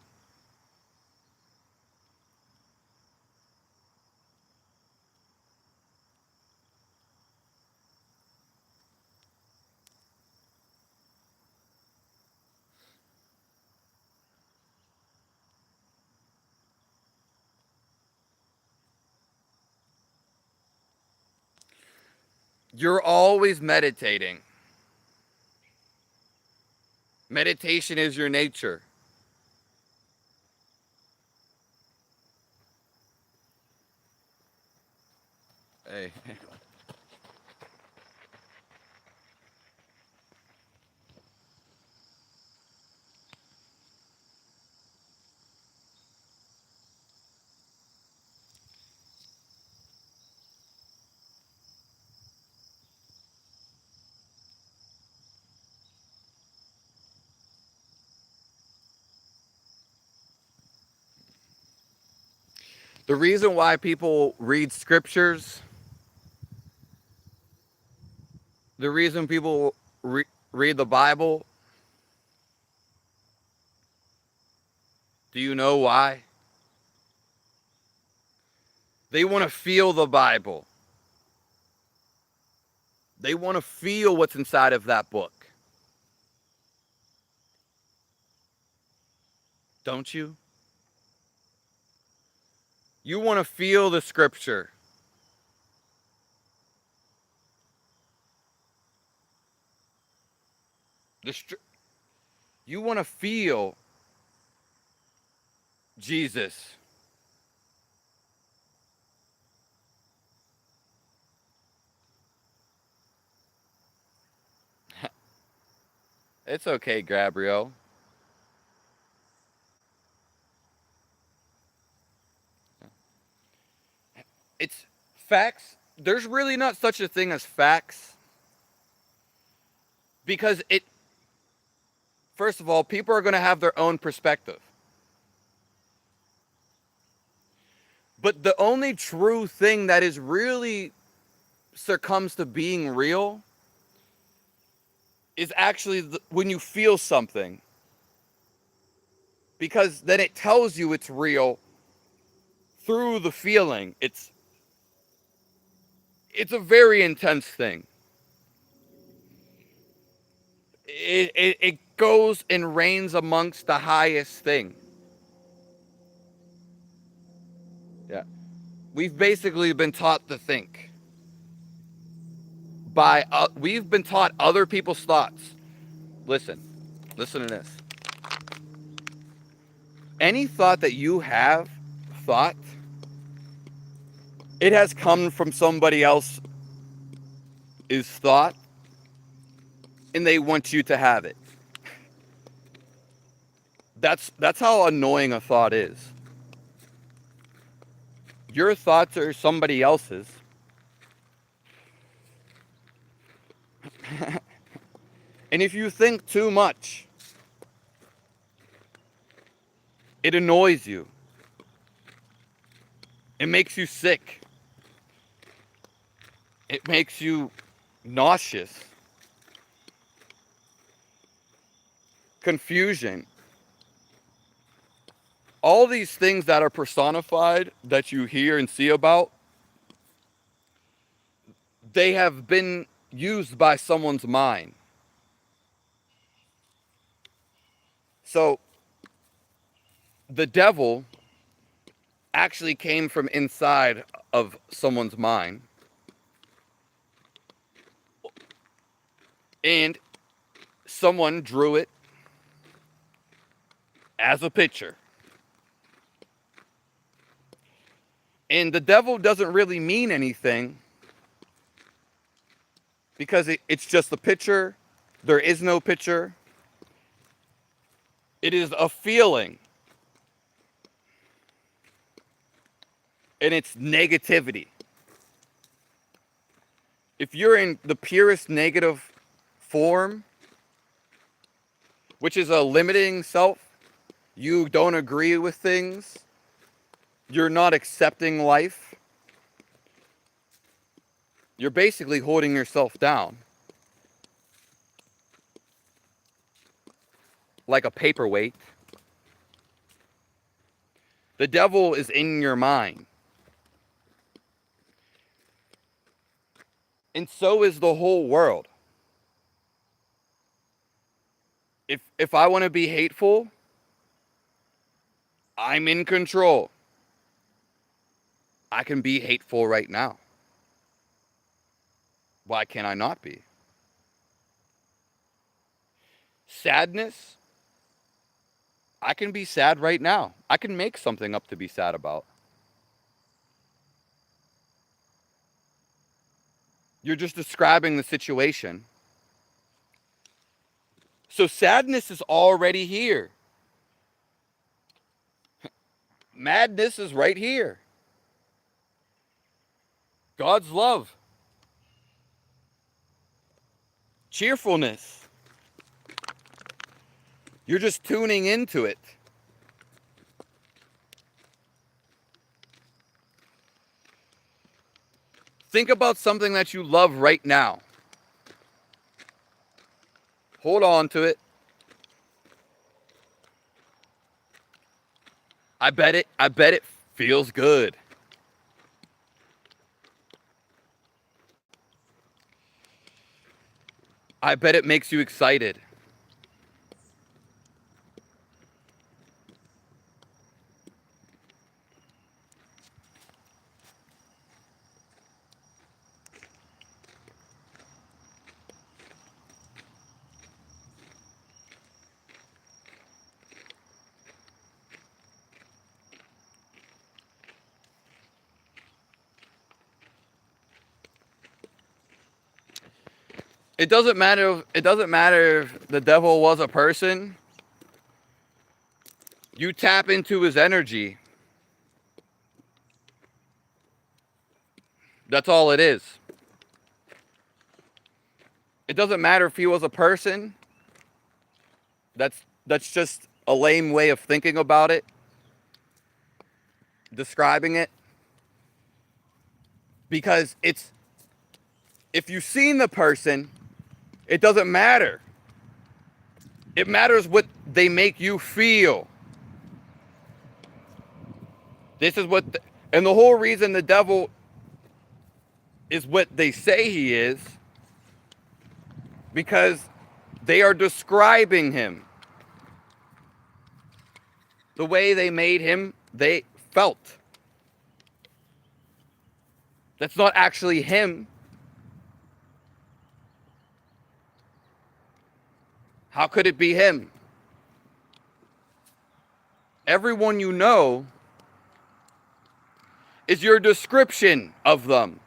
You're always meditating. Meditation is your nature. Hey. The reason why people read scriptures, the reason people read the Bible, do you know why? They want to feel the Bible. They want to feel what's inside of that book. Don't you? You want to feel the scripture. The you want to feel Jesus. It's okay, Gabriel. It's facts. There's really not such a thing as facts because first of all, people are going to have their own perspective. But the only true thing that is really succumbs to being real is actually when you feel something. Because then it tells you it's real through the feeling. It's a very intense thing. It goes and reigns amongst the highest thing. Yeah. We've basically been taught to think we've been taught other people's thoughts. Listen. Listen to this. Any thought that you have thought, it has come from somebody else's thought and they want you to have it. That's how annoying a thought is. Your thoughts are somebody else's. And if you think too much, it annoys you. It makes you sick. It makes you nauseous. Confusion. All these things that are personified that you hear and see about, they have been used by someone's mind. So the devil actually came from inside of someone's mind. And someone drew it as a picture. And the devil doesn't really mean anything because it's just a picture. There is no picture. It is a feeling. And it's negativity. If you're in the purest negative form, which is a limiting self, you don't agree with things, you're not accepting life, you're basically holding yourself down like a paperweight. The devil is in your mind. And so is the whole world. If I want to be hateful, I'm in control. I can be hateful right now. Why can't I not be? Sadness, I can be sad right now. I can make something up to be sad about. You're just describing the situation. So sadness is already here. Madness is right here. God's love. Cheerfulness. You're just tuning into it. Think about something that you love right now. Hold on to it. I bet it feels good. I bet it makes you excited. It doesn't matter if the devil was a person. You tap into his energy. That's all it is. It doesn't matter if he was a person. That's just a lame way of thinking about it, describing it. Because if you've seen the person, it doesn't matter. It matters what they make you feel. This is and the whole reason the devil is what they say he is, because they are describing him. The way they made him, they felt. That's not actually him. How could it be him? Everyone you know is your description of them.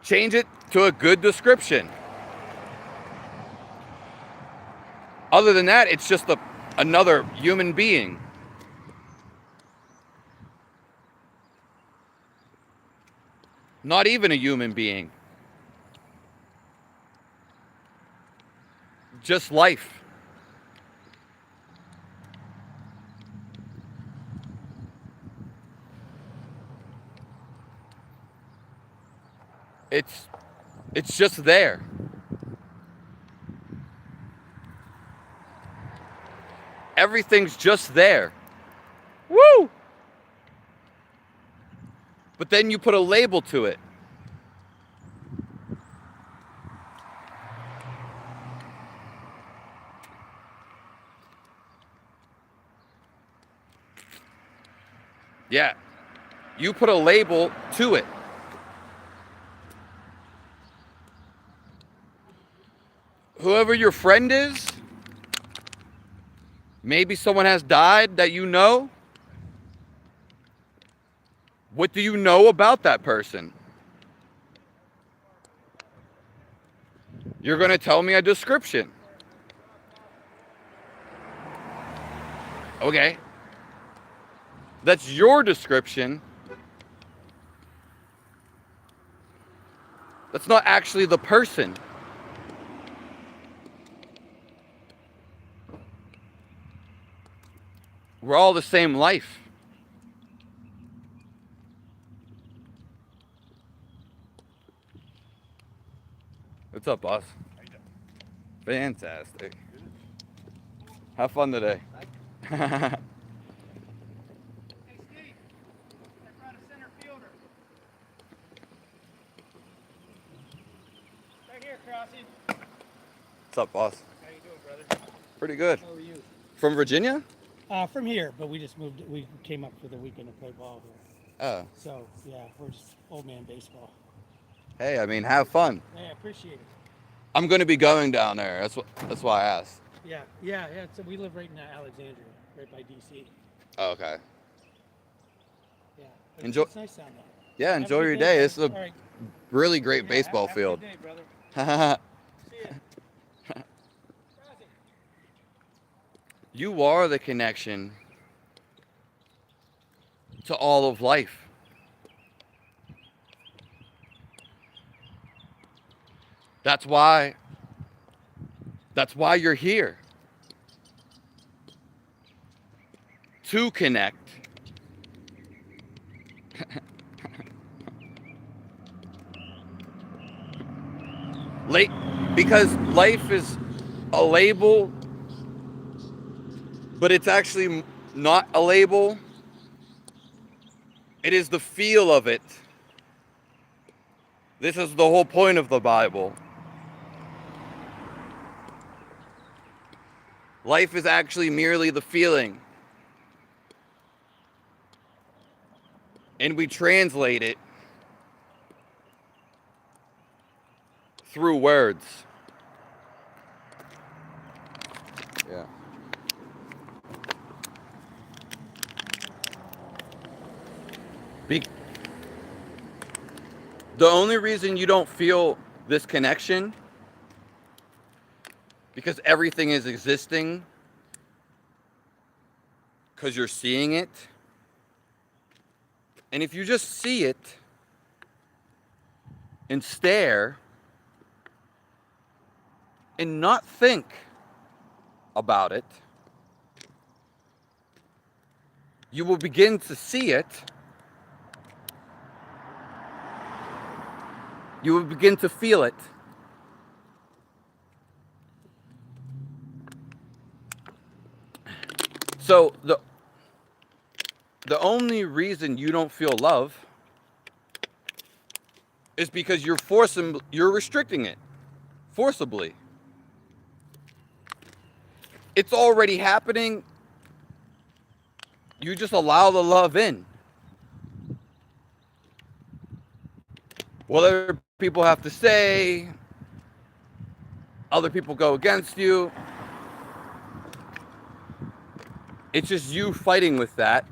Change it to a good description. Other than that, it's just another human being. Not even a human being. Just life. It's just there. Everything's just there. Woo! But then you put a label to it. Yeah. You put a label to it. whoever your friend is, maybe someone has died that you know. What do you know about that person? You're going to tell me a description. Okay. That's your description. That's not actually the person. We're all the same life. What's up, boss? How you doing? Fantastic. Have fun today. Hey, Steve. I brought a center fielder. Right here, Crossy. What's up, boss? How you doing, brother? Pretty good. How are you? From Virginia? From here, but we just moved. We came up for the weekend to play ball here. Oh. So yeah, we're just old man baseball. Hey, I mean, have fun. Hey, I appreciate it. I'm going to be going down there. That's why I asked. Yeah. So we live right in Alexandria, right by DC. Oh, okay. Yeah. Enjoy. It's nice down there. Yeah, Have a enjoy good your day, day. man. This is a All right. really great Yeah, baseball have field. A good day, brother. See ya. You are the connection to all of life. That's why you're here. To connect. Because life is a label, but it's actually not a label. It is the feel of it. This is the whole point of the Bible. Life is actually merely the feeling. And we translate it through words. Yeah. The only reason you don't feel this connection, because everything is existing, because you're seeing it. And if you just see it and stare and not think about it, you will begin to see it. You will begin to feel it. So the only reason you don't feel love is because you're restricting it forcibly. It's already happening. You just allow the love in. What other people have to say, other people go against you. It's just you fighting with that.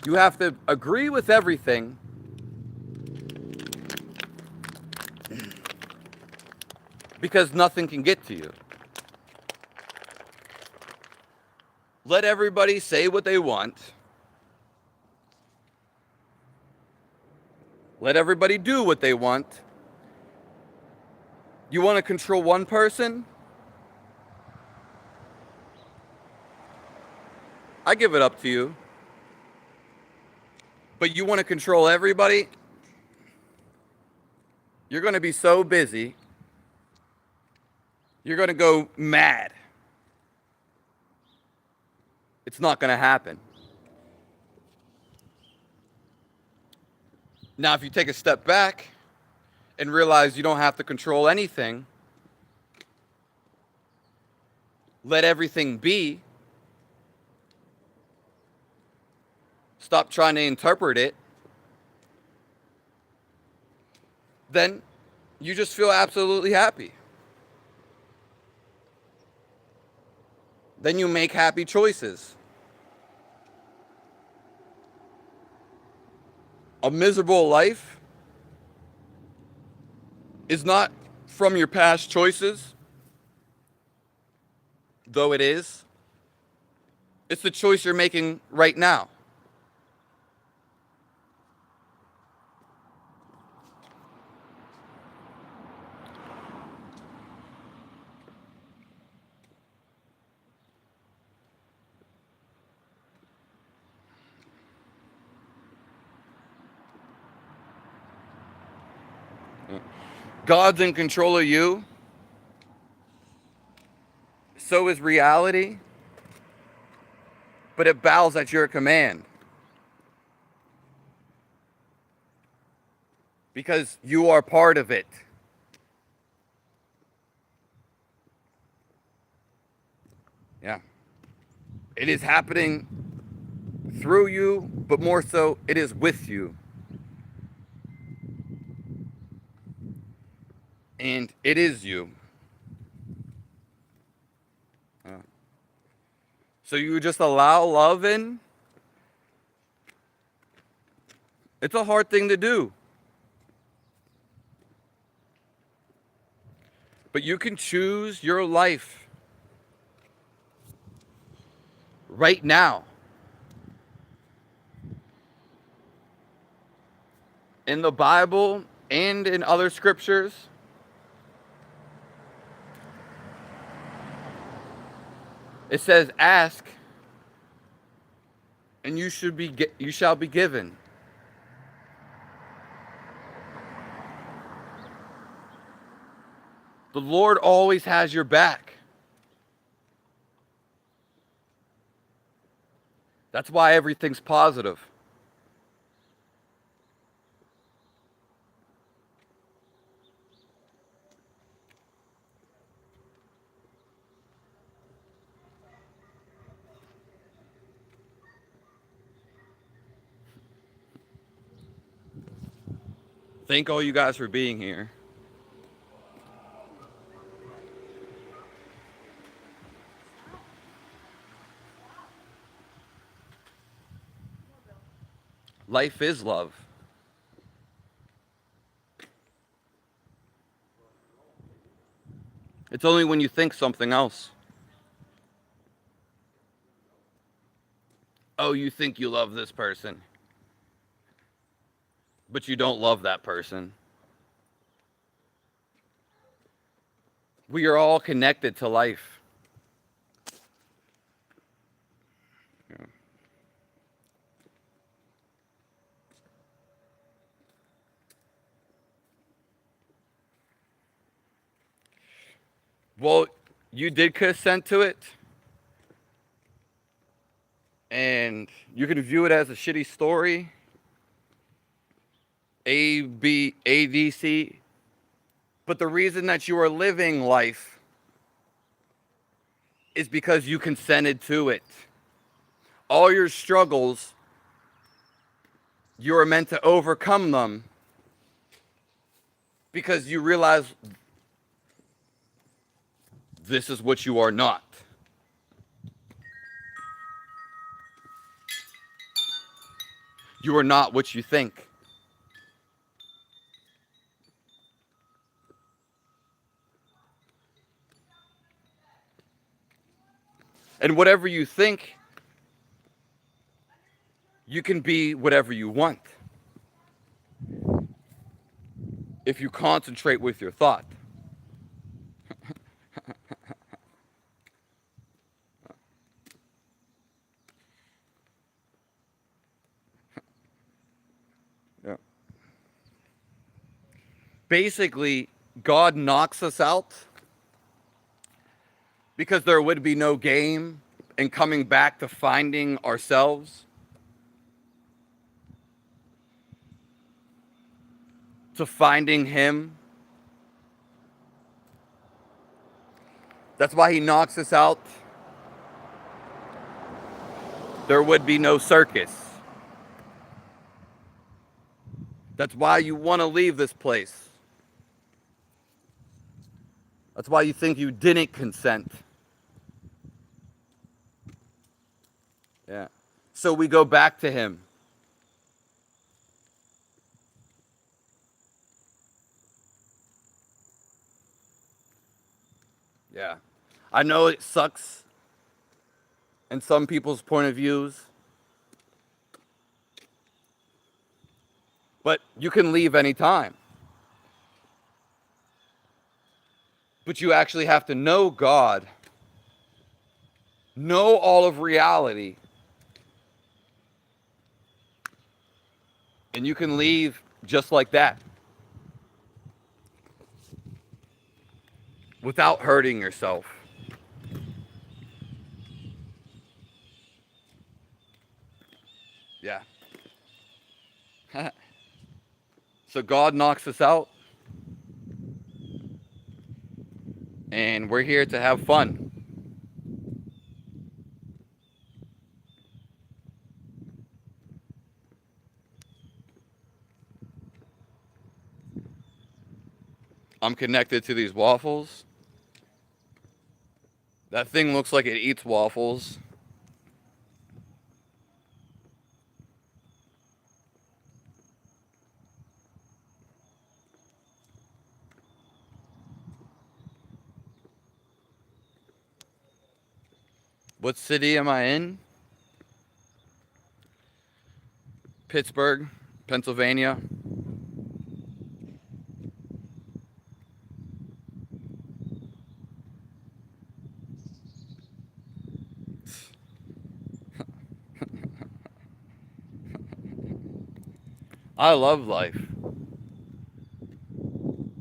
You have to agree with everything. Because nothing can get to you. Let everybody say what they want. Let everybody do what they want. You want to control one person? I give it up to you. But you want to control everybody? You're going to be so busy. You're going to go mad. It's not going to happen. Now, if you take a step back and realize you don't have to control anything, let everything be, stop trying to interpret it, then you just feel absolutely happy. then you make happy choices. A miserable life is not from your past choices, though it is. It's the choice you're making right now. God's in control of you. So is reality. But it bows at your command. Because you are part of it. Yeah. It is happening through you, but more so, it is with you. And it is you. So you just allow love in? It's a hard thing to do. But you can choose your life right now. In the Bible and in other scriptures, it says, ask and you shall be given. The Lord always has your back. That's why everything's positive. Thank all you guys for being here. Life is love. It's only when you think something else. Oh, you think you love this person, but you don't love that person. We are all connected to life. Yeah. Well, you did consent to it, and you can view it as a shitty story. A, B, A, D, C. But the reason that you are living life is because you consented to it. All your struggles, you are meant to overcome them because you realize this is what you are not. You are not what you think. And whatever you think, you can be whatever you want if you concentrate with your thought. Yeah. Basically, God knocks us out because there would be no game in coming back to finding ourselves, to finding Him. That's why He knocks us out. There would be no circus. That's why you want to leave this place. That's why you think you didn't consent. So we go back to him. Yeah. I know it sucks in some people's point of views, but you can leave anytime. But you actually have to know God, know all of reality, and you can leave just like that without hurting yourself. Yeah. So God knocks us out, and we're here to have fun. I'm connected to these waffles. That thing looks like it eats waffles. What city am I in? Pittsburgh, Pennsylvania. I love life.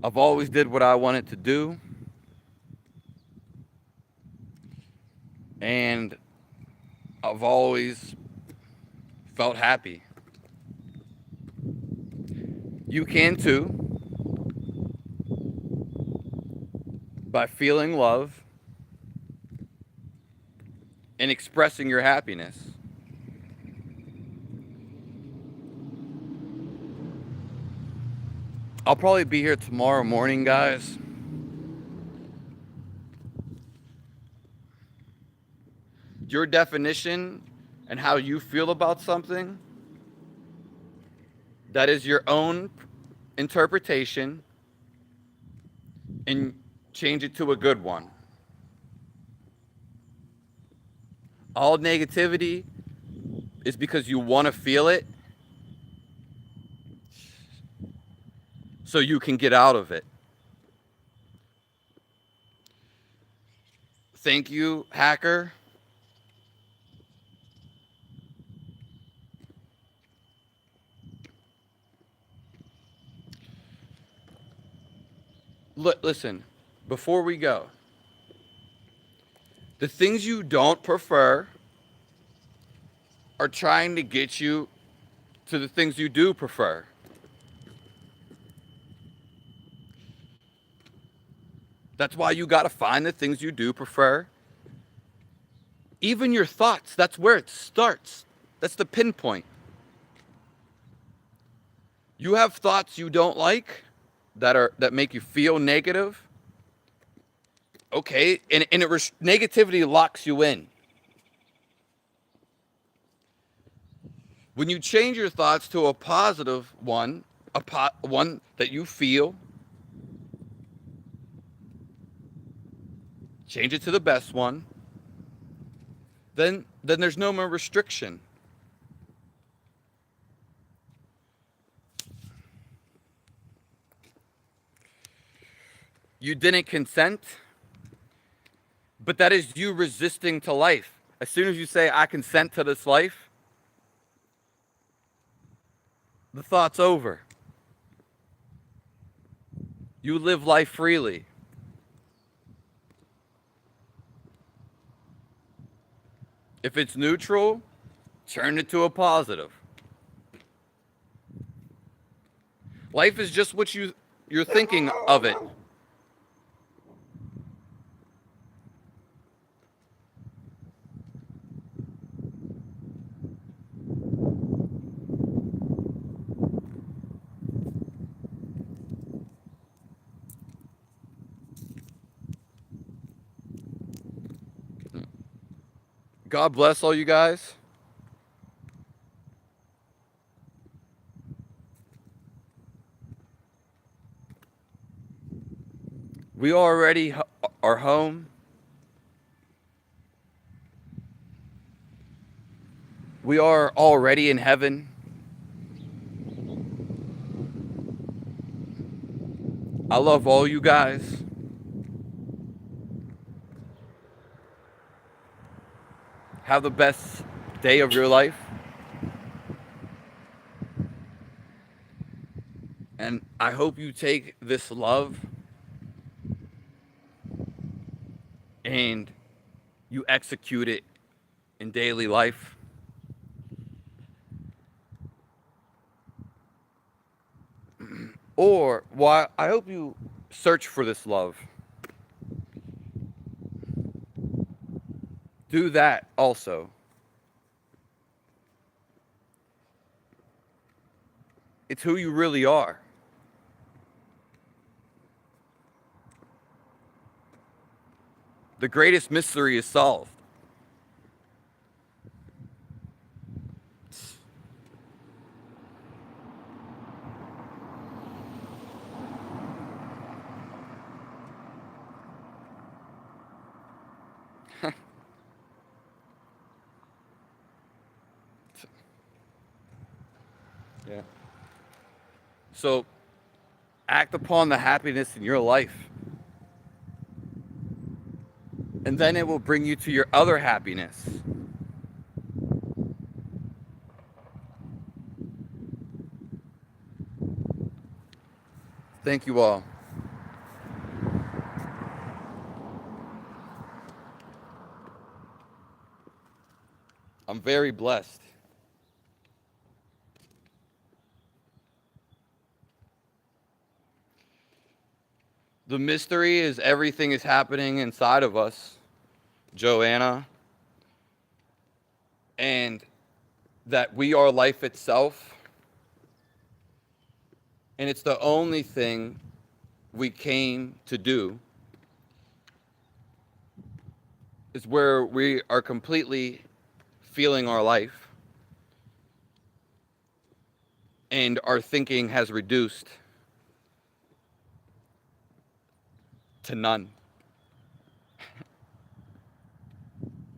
I've always did what I wanted to do, and I've always felt happy. You can too, by feeling love and expressing your happiness. I'll probably be here tomorrow morning, guys. Your definition and how you feel about something, that is your own interpretation, and change it to a good one. All negativity is because you want to feel it so you can get out of it. Thank you, hacker. Listen, before we go, the things you don't prefer are trying to get you to the things you do prefer. That's why you got to find the things you do prefer. Even your thoughts, that's where it starts. That's the pinpoint. You have thoughts you don't like that make you feel negative. Okay, and negativity locks you in. When you change your thoughts to a positive one, one that you feel, change it to the best one, then there's no more restriction. You didn't consent, but that is you resisting to life. As soon as you say, I consent to this life, the thought's over. You live life freely. If it's neutral, turn it to a positive. Life is just what you're thinking of it. God bless all you guys. We already are home. We are already in heaven. I love all you guys. Have the best day of your life. And I hope you take this love and you execute it in daily life. Or, well, I hope you search for this love. Do that also. It's who you really are. The greatest mystery is solved. Yeah. So, act upon the happiness in your life, and then it will bring you to your other happiness. Thank you all. I'm very blessed. The mystery is everything is happening inside of us, Joanna, and that we are life itself. And it's the only thing we came to do, is where we are completely feeling our life and our thinking has reduced to none.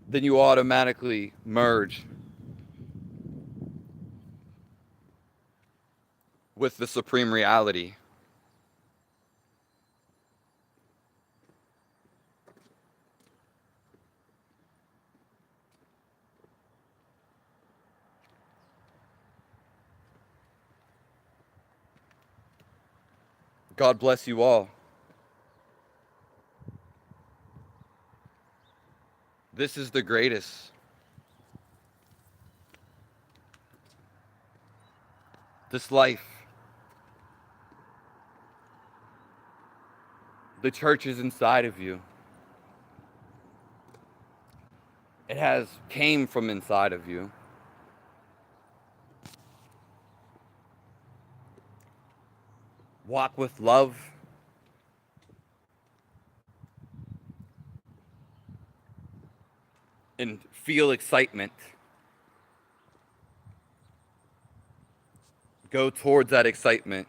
Then you automatically merge with the supreme reality. God bless you all. This is the greatest. This life. The church is inside of you. It has came from inside of you. Walk with love. And feel excitement. Go towards that excitement.